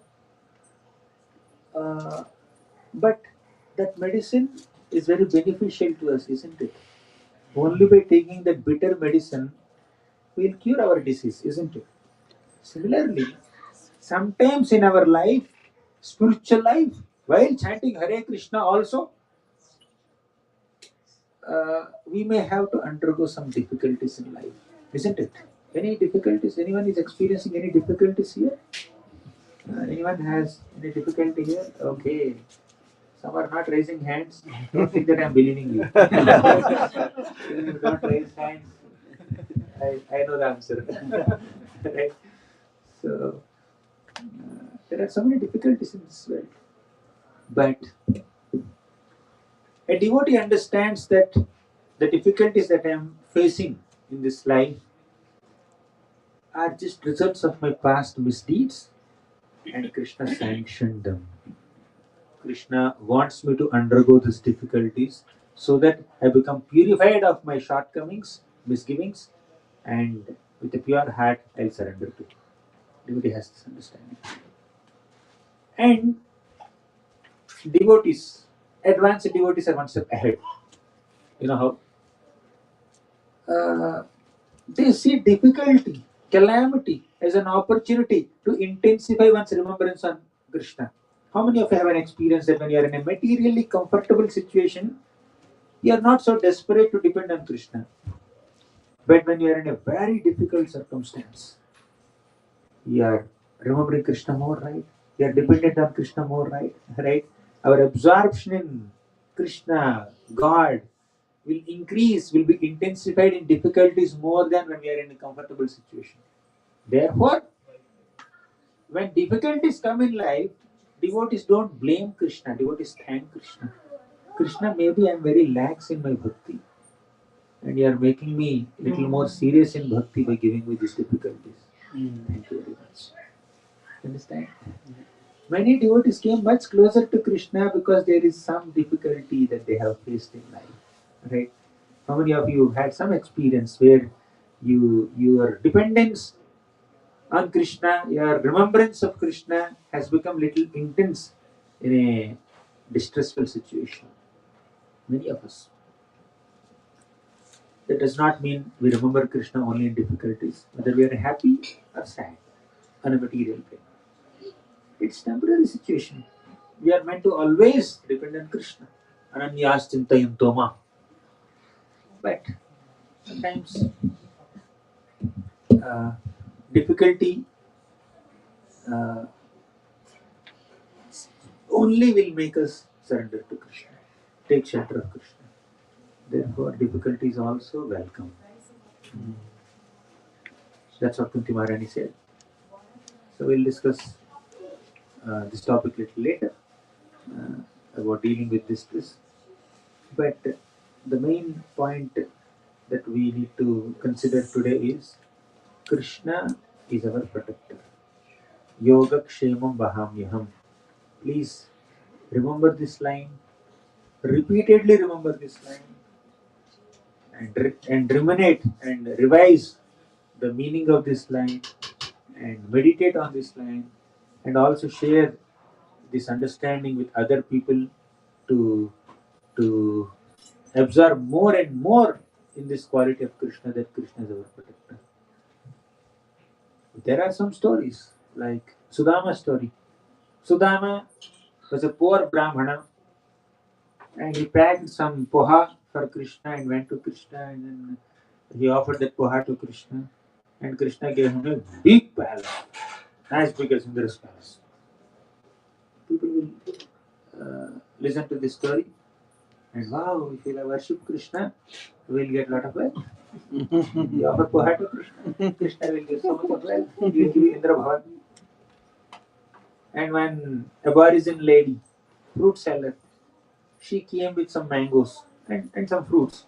but that medicine is very beneficial to us, isn't it? Only by taking that bitter medicine, we'll cure our disease, isn't it? Similarly, sometimes in our life, spiritual life, while chanting Hare Krishna also, we may have to undergo some difficulties in life, isn't it? Any difficulties? Anyone is experiencing any difficulties here? Anyone has any difficulty here? Okay. Some are not raising hands. Don't think that I'm believing you. Even if you don't raise hands, I know the answer. Right? So, there are so many difficulties in this world. But A devotee understands that the difficulties that I am facing in this life are just results of my past misdeeds, and Krishna sanctioned them. Krishna wants me to undergo these difficulties so that I become purified of my shortcomings, misgivings, and with a pure heart I'll surrender to Him. Devotee has this understanding. And devotees, advanced devotees are one step ahead. You know how? They see difficulty, calamity as an opportunity to intensify one's remembrance on Krishna. How many of you have an experience that when you are in a materially comfortable situation, you are not so desperate to depend on Krishna? But when you are in a very difficult circumstance, you are remembering Krishna more, right? You are dependent on Krishna more, right? Right? Our absorption in Krishna, God, will increase, will be intensified in difficulties more than when we are in a comfortable situation. Therefore, when difficulties come in life, devotees don't blame Krishna, devotees thank Krishna. Krishna, maybe I am very lax in my bhakti, and you are making me a little more serious in bhakti by giving me these difficulties. Thank you very much. Understand? Many devotees came much closer to Krishna because there is some difficulty that they have faced in life. Right? How many of you had some experience where your dependence on Krishna, your remembrance of Krishna has become little intense in a distressful situation? Many of us. That does not mean we remember Krishna only in difficulties, whether we are happy or sad on a material plane. It's temporary situation. We are meant to always depend on Krishna. Ananyas chintayanto ma. But sometimes uh, difficulty uh, only will make us surrender to Krishna, take shelter of Krishna. Therefore, difficulty is also welcome. That's what Kunti Maharani said. So we'll discuss this topic a little later about dealing with this. But the main point that we need to consider today is Krishna is our protector. Yoga Kshemam Vahamyaham. Please remember this line, repeatedly remember this line, and ruminate and revise the meaning of this line and meditate on this line, and also share this understanding with other people to to absorb more and more in this quality of Krishna, that Krishna is our protector. There are some stories like Sudama's story. Sudama was a poor Brahmana, and he packed some poha for Krishna and went to Krishna, and then he offered that poha to Krishna, and Krishna gave him a big palace, as big as Indra's palace. People will listen to this story and wow, if we worship Krishna, we'll get a lot of wealth. You offer poha to Krishna, Krishna will give so much of wealth, he will give you Indra Bhavan. And one aboriginal lady, fruit seller, she came with some mangoes and some fruits,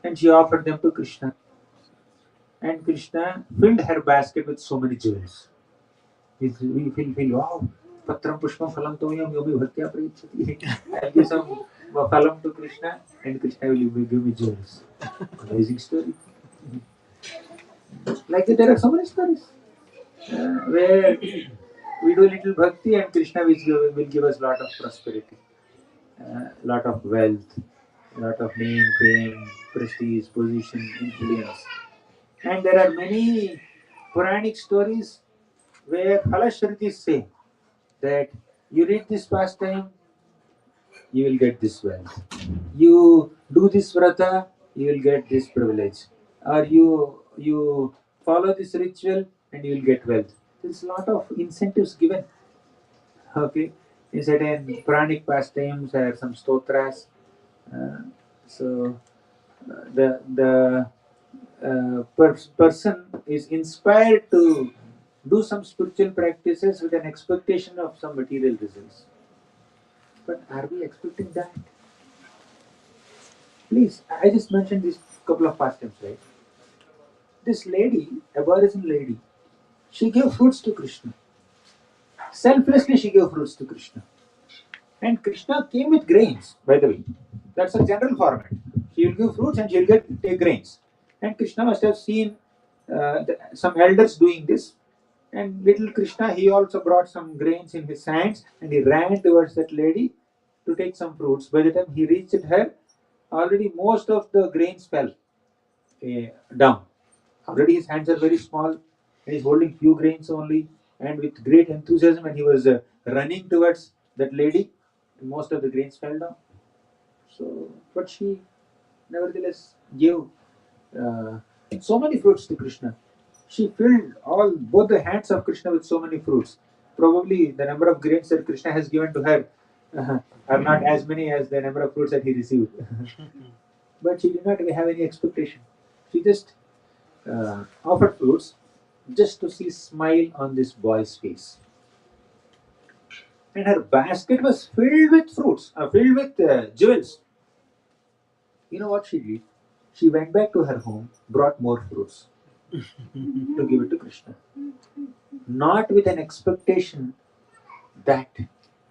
and she offered them to Krishna. And Krishna filled her basket with so many jewels. We feel wow, patram pushpam phalam toyam yomi bhaktya prayachati. I'll give some phalam to Krishna, and Krishna will give me jewels. Amazing story. Like that, there are so many stories where we do little bhakti and Krishna will give us lot of prosperity, lot of wealth, lot of name, fame, prestige, position, influence. And there are many Puranic stories where Halashrutis say that you read this pastime, you will get this wealth. You do this vrata, you will get this privilege. Or you follow this ritual and you will get wealth. There's a lot of incentives given. Okay, in certain Puranic pastimes there are some stotras. So the person is inspired to do some spiritual practices with an expectation of some material results. But are we expecting that? Please, I just mentioned these couple of pastimes, right? This lady, Aboriginal lady, she gave fruits to Krishna. Selflessly, she gave fruits to Krishna. And Krishna came with grains, by the way. That's a general format. She will give fruits and she will take grains. And Krishna must have seen some elders doing this. And little Krishna, he also brought some grains in his hands and he ran towards that lady to take some fruits. By the time he reached her, already most of the grains fell down. Already his hands are very small and he's holding few grains only. And with great enthusiasm, and he was running towards that lady, most of the grains fell down. So, but she nevertheless gave uh, so many fruits to Krishna. She filled both the hands of Krishna with so many fruits. Probably the number of grains that Krishna has given to her are not as many as the number of fruits that he received. But she did not have any expectation. She just offered fruits just to see smile on this boy's face. And her basket was filled with fruits, filled with jewels. You know what she did? She went back to her home, brought more fruits to give it to Krishna. Not with an expectation that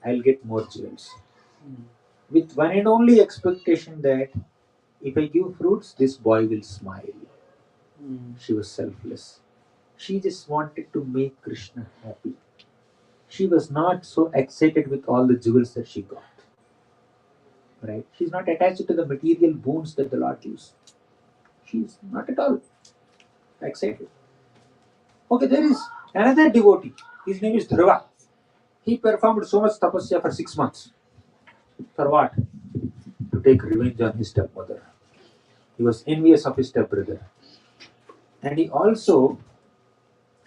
I'll get more jewels. With one and only expectation that if I give fruits, this boy will smile. She was selfless. She just wanted to make Krishna happy. She was not so excited with all the jewels that she got. Right? She's not attached to the material boons that the Lord gives. She's not at all excited. Okay, there is another devotee. His name is Dhruva. He performed so much tapasya for 6 months. For what? To take revenge on his stepmother. He was envious of his stepbrother. And he also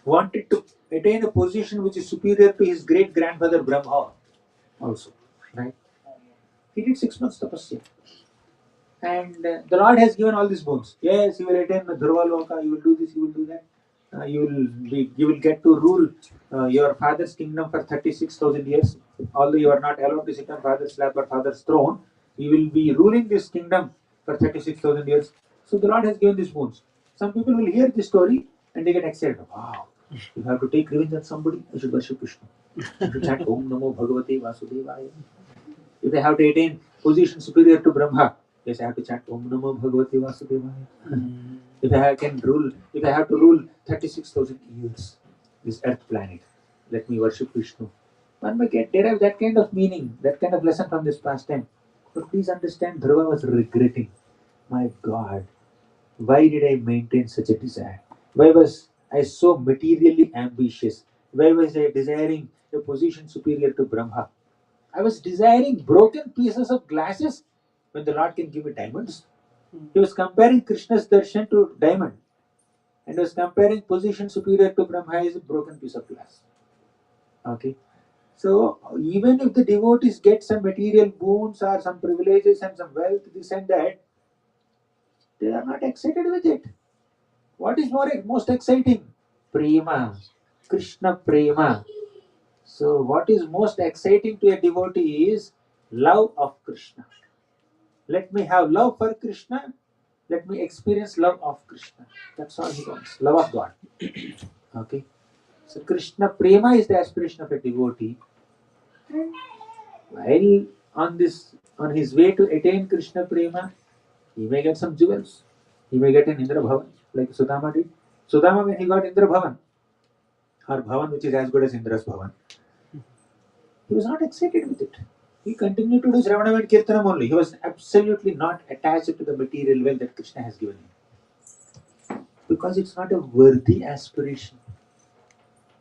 wanted to attain a position which is superior to his great grandfather Brahma also. Right? He did 6 months tapasya. And the Lord has given all these boons. Yes, you will attain the Dhruva Loka, you will do this, you will do that. You will get to rule your father's kingdom for 36,000 years. Although you are not allowed to sit on father's lap or father's throne, you will be ruling this kingdom for 36,000 years. So the Lord has given these boons. Some people will hear this story and they get excited. Wow, if I have to take revenge on somebody, I should worship Krishna. I should chant Om Namo Bhagavate Vasudevaya. If I have to attain position superior to Brahma, yes, I have to chant Om Namo Bhagavate Vasudevaya. If I have to rule 36,000 years, this earth planet, let me worship Vishnu. One may derive that kind of meaning, that kind of lesson from this pastime. But please understand, Dhruva was regretting, my God, why did I maintain such a desire? Why was I so materially ambitious? Why was I desiring a position superior to Brahma? I was desiring broken pieces of glasses when the Lord can give me diamonds. He was comparing Krishna's darshan to diamond and was comparing position superior to Brahma is a broken piece of glass. Okay. So even if the devotees get some material boons or some privileges and some wealth, this and that, they are not excited with it. What is most exciting? Prema. Krishna Prema. So what is most exciting to a devotee is love of Krishna. Let me have love for Krishna. Let me experience love of Krishna. That's all he wants. Love of God. Okay. So Krishna Prema is the aspiration of a devotee. While on his way to attain Krishna Prema, he may get some jewels. He may get an Indra Bhavan, like Sudama did. Sudama, when he got Indra Bhavan, or Bhavan which is as good as Indra's Bhavan, he was not excited with it. He continued to do Shravanam and Kirtanam only. He was absolutely not attached to the material wealth that Krishna has given him. Because it's not a worthy aspiration.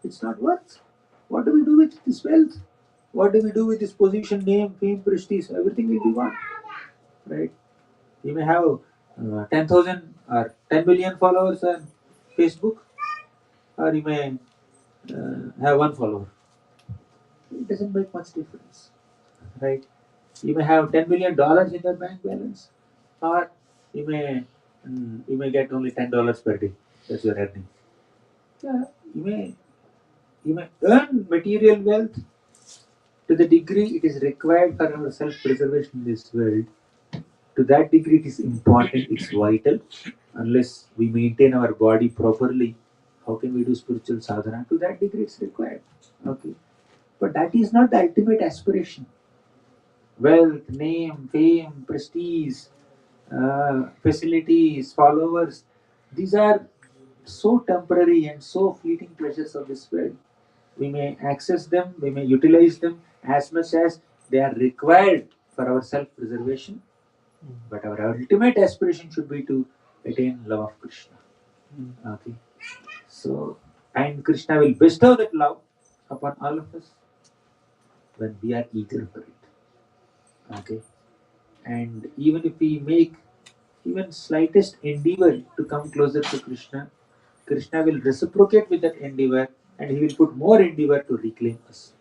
It's not worth. What do we do with this wealth? What do we do with this position, name, fame, prestige? Everything will be gone. Right? You may have 10,000 or 10 million followers on Facebook, or you may have one follower. It doesn't make much difference. Right? You may have $10 million in your bank balance, or you may get only $10 per day. That's your earning. Yeah, you may earn material wealth to the degree it is required for our self-preservation in this world, To that degree, it is important, it's vital. Unless we maintain our body properly, how can we do spiritual sadhana? To that degree, it's required. Okay. But that is not the ultimate aspiration. Wealth, name, fame, prestige, facilities, followers, these are so temporary and so fleeting pleasures of this world. We may access them, we may utilize them as much as they are required for our self-preservation, but our ultimate aspiration should be to attain love of Krishna. Okay. So, and Krishna will bestow that love upon all of us when we are eager for it. Okay. And even if we make even slightest endeavor to come closer to Krishna, Krishna will reciprocate with that endeavor and he will put more endeavor to reclaim us.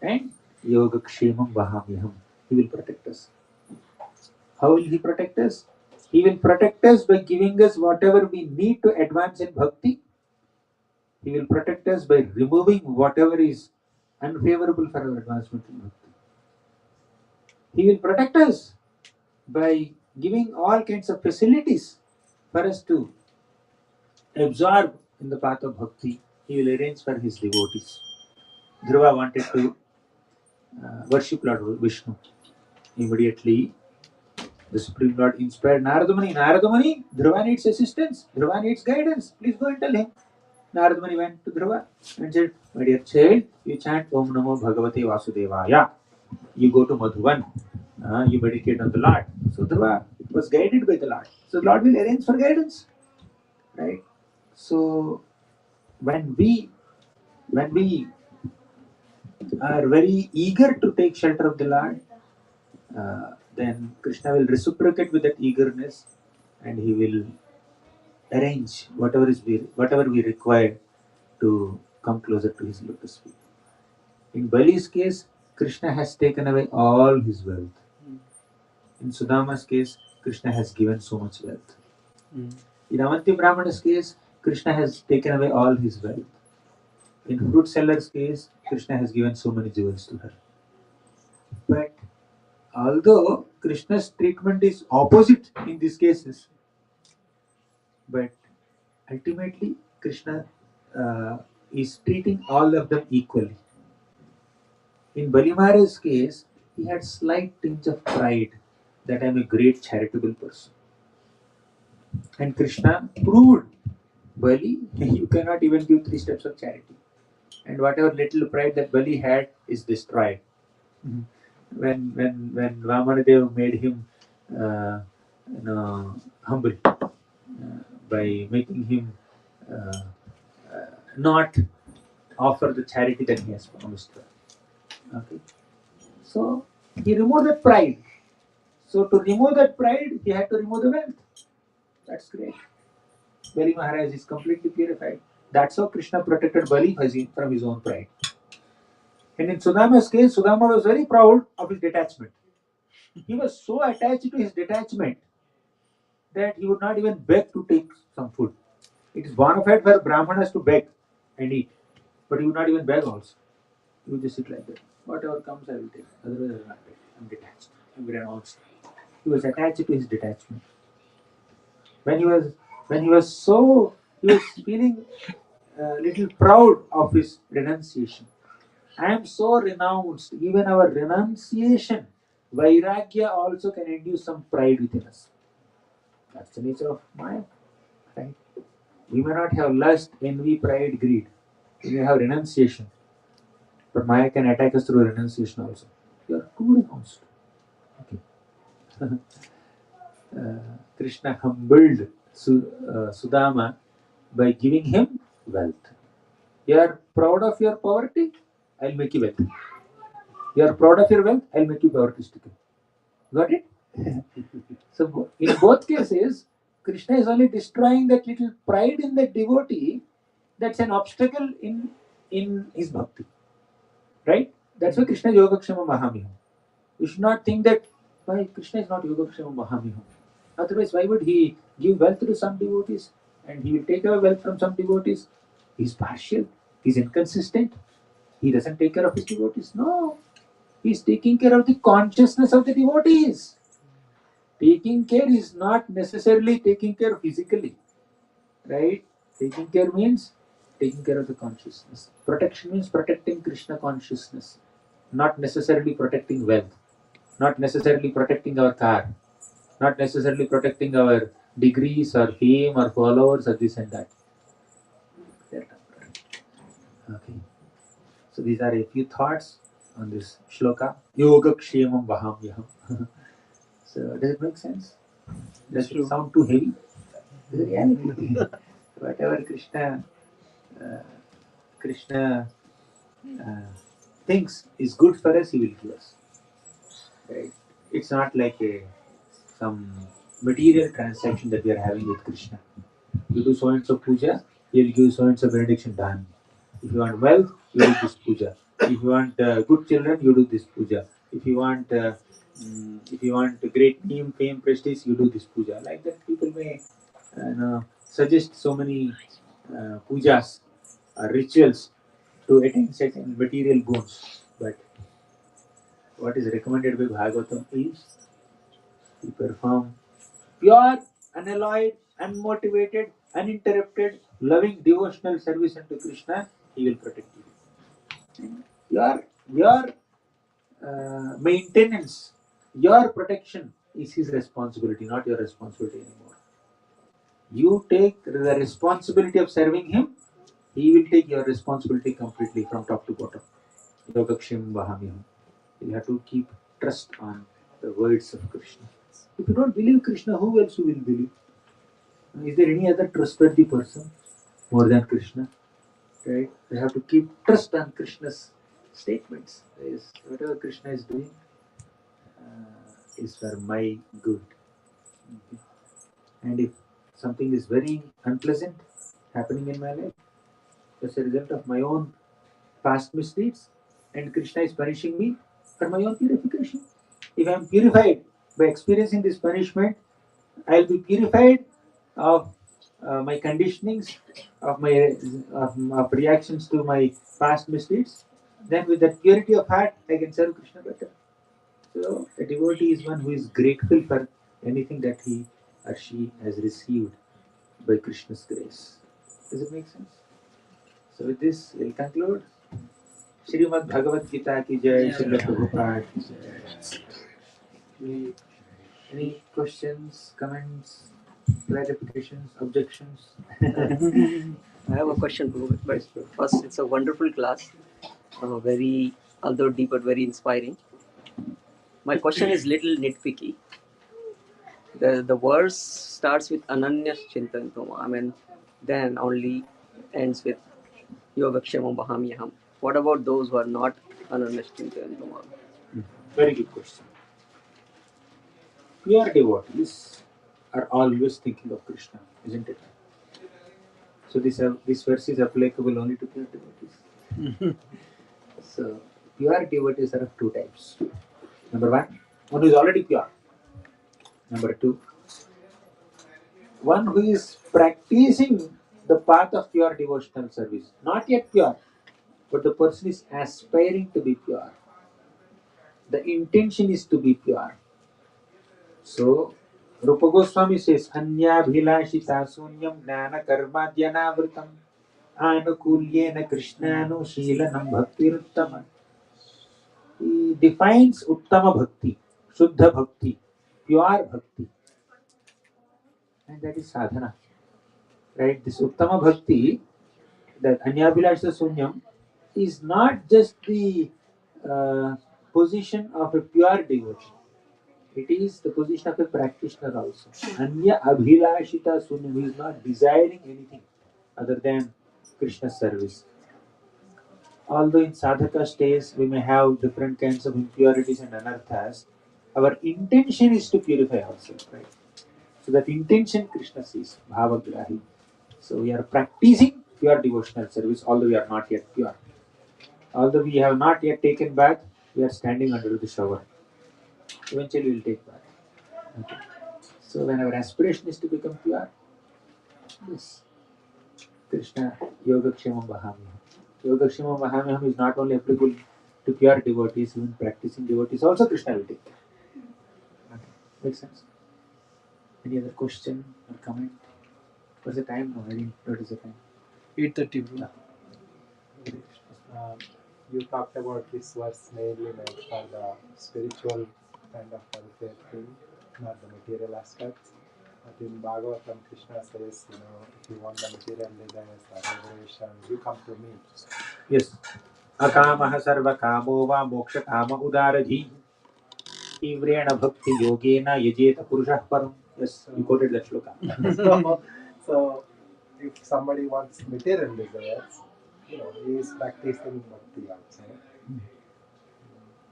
And Yoga Kshemam Vahamyaham. He will protect us. How will he protect us? He will protect us by giving us whatever we need to advance in bhakti. He will protect us by removing whatever is unfavorable for our advancement in bhakti. He will protect us by giving all kinds of facilities for us to absorb in the path of bhakti. He will arrange for his devotees. Dhruva wanted to worship Lord Vishnu. Immediately, the Supreme Lord inspired Narada Muni. Narada Muni, Dhruva needs assistance. Dhruva needs guidance. Please go and tell him. Narada Muni went to Dhruva and said, my dear child, you chant Om Namo Bhagavate Vasudevaya. You go to Madhuvan. You meditate on the Lord. So Dhruva was guided by the Lord. So the Lord will arrange for guidance. Right? So when we are very eager to take shelter of the Lord, then Krishna will reciprocate with that eagerness and he will arrange whatever we require to come closer to his lotus feet. In Bali's case, Krishna has taken away all his wealth. In Sudama's case, Krishna has given so much wealth. In Avanti Brahmana's case, Krishna has taken away all his wealth. In fruit seller's case, Krishna has given so many jewels to her. But although Krishna's treatment is opposite in these cases, but ultimately Krishna is treating all of them equally. In Bali Maharaj's case, he had slight tinge of pride that I am a great charitable person. And Krishna proved, Bali, you cannot even give 3 steps of charity. And whatever little pride that Bali had is destroyed. When Vamanadev made him humble by making him not offer the charity that he has promised her. Okay. So he removed that pride. So to remove that pride, he had to remove the wealth. That's great. Bali Maharaj is completely purified. That's how Krishna protected Bali from his own pride. And in Sudama's case, Sudama was very proud of his detachment. He was so attached to his detachment that he would not even beg to take some food. It is bona fide for Brahmanas to beg and eat. But he would not even beg also. He would just sit like that. Whatever comes, I will take. Otherwise, I will not take. I'm detached. I'm renounced. He was attached to his detachment. When he was feeling a little proud of his renunciation. I am so renounced. Even our renunciation, vairagya also can induce some pride within us. That's the nature of Maya. Right? We may not have lust, envy, pride, greed. We may have renunciation. But Maya can attack us through renunciation also. You are too renounced. Okay. Krishna humbled Sudama by giving him wealth. You are proud of your poverty? I'll make you wealthy. You are proud of your wealth? I'll make you poverty-stricken. Got it? So in both cases, Krishna is only destroying that little pride in the devotee that's an obstacle in his bhakti. Right? That's why Krishna is Yogakshema Mahamiham. You should not think that why Krishna is not Yogakshema Mahamiham. Otherwise, why would he give wealth to some devotees and he will take away wealth from some devotees? He's partial. He's inconsistent. He doesn't take care of his devotees. No. He's taking care of the consciousness of the devotees. Taking care is not necessarily taking care physically, right? Taking care means taking care of the consciousness. Protection means protecting Krishna consciousness, not necessarily protecting wealth, not necessarily protecting our car, not necessarily protecting our degrees or fame or followers or this and that. They're temporary. Okay. So these are a few thoughts on this shloka. Yoga Kshemam Vahamyaham. So does it make sense? Does it sound too heavy? The reality. Whatever Krishna thinks is good for us, he will give us. Right? It's not like some material transaction that we are having with Krishna. You do so and so puja, he will give so and so benediction done. If you want wealth, you do this puja. If you want good children, you do this puja. If you want great name, fame, prestige, you do this puja. Like that, people may suggest so many pujas or rituals to attain certain material boons. But what is recommended by Bhagavatam is to perform pure, unalloyed, unmotivated, uninterrupted, loving devotional service unto Krishna. He will protect you. Your maintenance, your protection is his responsibility, not your responsibility anymore. You take the responsibility of serving him, he will take your responsibility completely from top to bottom. Yogakshim Vahamyam. You have to keep trust on the words of Krishna. If you don't believe Krishna, who else will believe? Is there any other trustworthy person more than Krishna? Right? You have to keep trust on Krishna's statements. Whatever Krishna is doing is for my good. Okay. And if something is very unpleasant happening in my life as a result of my own past misdeeds, and Krishna is punishing me for my own purification. If I am purified by experiencing this punishment, I will be purified of my conditionings, of my of reactions to my past misdeeds. Then, with that purity of heart, I can serve Krishna better. So, a devotee is one who is grateful for anything that he or she has received by Krishna's grace. Does it make sense? So, with this, we'll conclude. Srimad Bhagavad Gita ki jai, Srila Prabhupada ki jai. Any questions, comments, clarifications, objections? I have a question, Prabhu. But first, it's a wonderful class, very, although deep, but very inspiring. My question is little nitpicky. The verse starts with Ananya Chintantama. I mean, then only ends with Yogakshemam Bahamyaham. What about those who are not Ananya Chintantama? Very good question. Pure devotees are always thinking of Krishna, isn't it? So this verse is applicable only to pure devotees. So pure devotees are of two types. Number one who is already pure. Number two, one who is practicing the path of pure devotional service. Not yet pure, but the person is aspiring to be pure. The intention is to be pure. So, Rupa Goswami says, Anya bhilashita sunyam jnana karma dhyanavritam anukulyena krishnanu shilanam bhaktiruttama. He defines uttama bhakti, shuddha bhakti, pure bhakti. And that is sadhana. Right? This uttama bhakti, that Anya bhilashita sunyam, is not just the position of a pure devotee. It is the position of a practitioner also. Anya abhilashita sunyam, who is not desiring anything other than Krishna's service. Although in sadhaka stage we may have different kinds of impurities and anarthas, our intention is to purify ourselves, right? So that intention Krishna sees, bhavagrahi. So we are practicing pure devotional service, although we are not yet pure. Although we have not yet taken bath, we are standing under the shower. Eventually we will take bath. Okay. So when our aspiration is to become pure, yes, Krishna Yogakshemam Vahamyam. Yogakshemam Vahamyam is not only applicable to pure devotees, even practicing devotees also Krishna will take care. Okay. Makes sense? Any other question or comment? What's the time now? I didn't notice the time. 8:30, bro. You talked about this verse mainly meant for the spiritual kind of welfare thing, not the material aspects. But in Bhagavatam, Krishna says, if you want the material desires or liberation, you come to me. Yes. Akamah sarva kamo va moksha kama udaradhi. Ivreena bhakti yogena yajeta purushah param. Yes, you quoted that shloka. So if somebody wants material desires, he is practicing bhakti outside.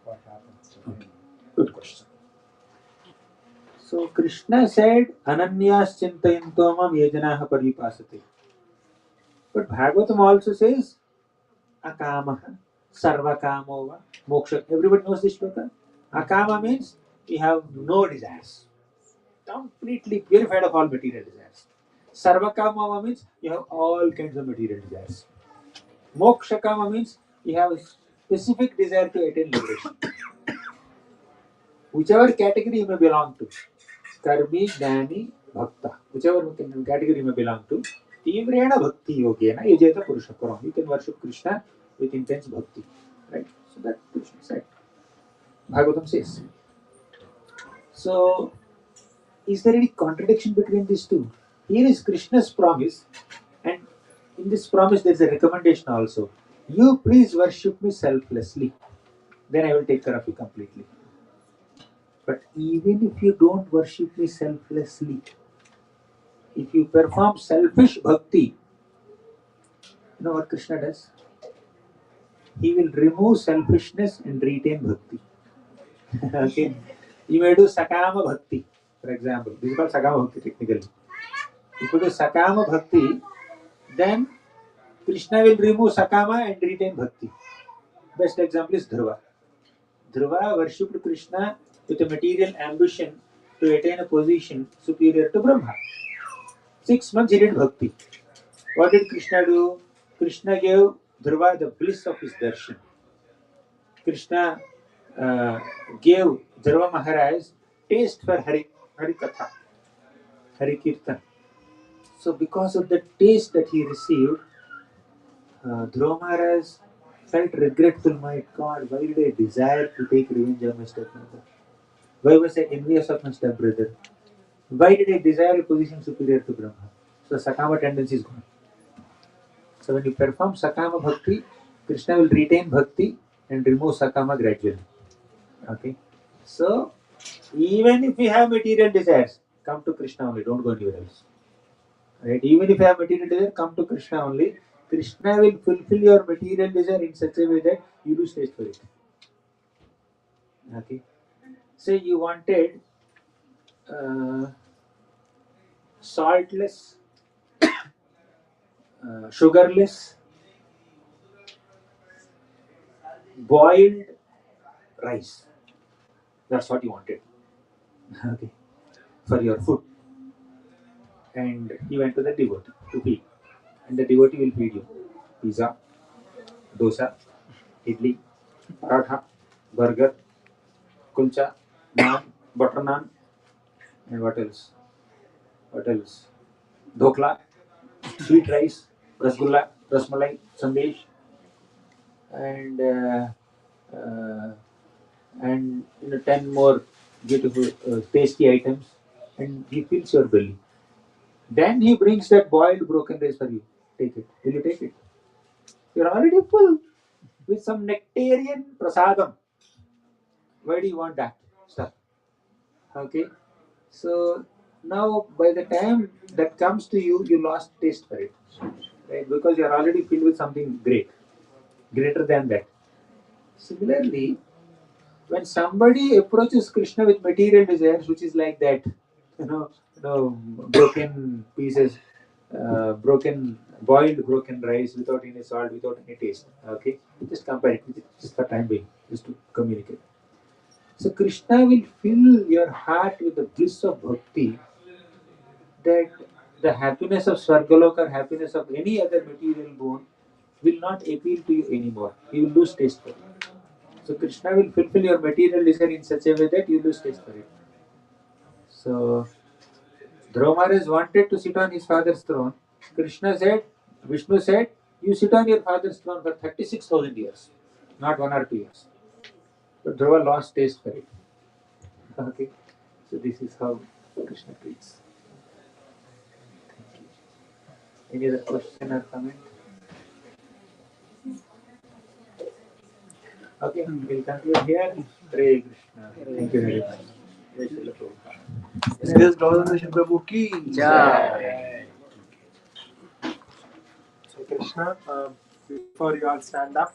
What happens to him? Good question. So Krishna said, Ananyas chintayanto mam yajanaha paripasate. But Bhagavatam also says, Akamaha sarva kamo va moksha. Everybody knows this shloka. Akama means you have no desires. Completely purified of all material desires. Sarva kama means you have all kinds of material desires. Moksha kama means you have a specific desire to attain liberation. Whichever category you may belong to, Karmi, Jnani, Bhakta, whichever category you may belong to, Tivrena Bhakti Yogena Yajeta Purusha Param. You can worship Krishna with intense bhakti. Right? So that Krishna said. Bhagavatam says. So, is there any contradiction between these two? Here is Krishna's promise, and in this promise there is a recommendation also. You please worship me selflessly, then I will take care of you completely. But even if you don't worship me selflessly, if you perform selfish bhakti, you know what Krishna does? He will remove selfishness and retain bhakti. Okay? You may do sakama bhakti, for example. This is called sakama bhakti technically. If you do sakama bhakti, then Krishna will remove sakama and retain bhakti. Best example is Dhruva. Dhruva worshipped Krishna with a material ambition to attain a position superior to Brahma. 6 months he did bhakti. What did Krishna do? Krishna gave Dhruva the bliss of his darshan. Krishna gave Dhruva Maharaj taste for Hari Katha, Hari Kirtan. So because of the taste that he received, Dhruva Maharaj felt regretful. My God, why did I desire to take revenge on my stepmother? Why was I envious of my stepbrother? Why did I desire a position superior to Brahma? So Sakama tendency is gone. So when you perform Sakama Bhakti, Krishna will retain Bhakti and remove Sakama gradually. Okay. So even if you have material desires, come to Krishna only, don't go anywhere else. Right? Even if you have material desire, come to Krishna only. Krishna will fulfill your material desire in such a way that you lose taste for it. Okay. Say you wanted saltless, sugarless, boiled rice. That's what you wanted. Okay. For your food. And you went to the devotee to feed. And the devotee will feed you pizza, dosa, idli, paratha, burger, kulcha, naan, butter naan, and what else? What else? Dhokla, sweet rice, rasgulla, rasmalai, sandesh, and uh, 10 more beautiful tasty items, and he fills your belly. Then he brings that boiled broken rice for you. Take it. Will you take it? You're already full with some nectarian prasadam. Why do you want that stuff? Okay. So now by the time that comes to you, you lost taste for it. Right? Because you're already filled with something great, greater than that. Similarly, when somebody approaches Krishna with material desires, which is like that, broken pieces, boiled broken rice without any salt, without any taste. Okay, just compare it with it, just for time being, just to communicate. So Krishna will fill your heart with the bliss of bhakti, that the happiness of Swargaloka or happiness of any other material boon will not appeal to you anymore. You will lose taste for it. So Krishna will fulfill your material desire in such a way that you lose taste for it. So Dhruva Maharaj wanted to sit on his father's throne. Vishnu said, you sit on your father's throne for 36,000 years, not 1 or 2 years. But Dhruva lost taste for it. Okay, so this is how Krishna treats. Any other question or comment? Okay, we'll conclude here. Hare Krishna. Thank you very much. Jai Srila Prabhupada. Yes, Gauranga Darshan Prabhu ki Jai. So Krishna, before you all stand up,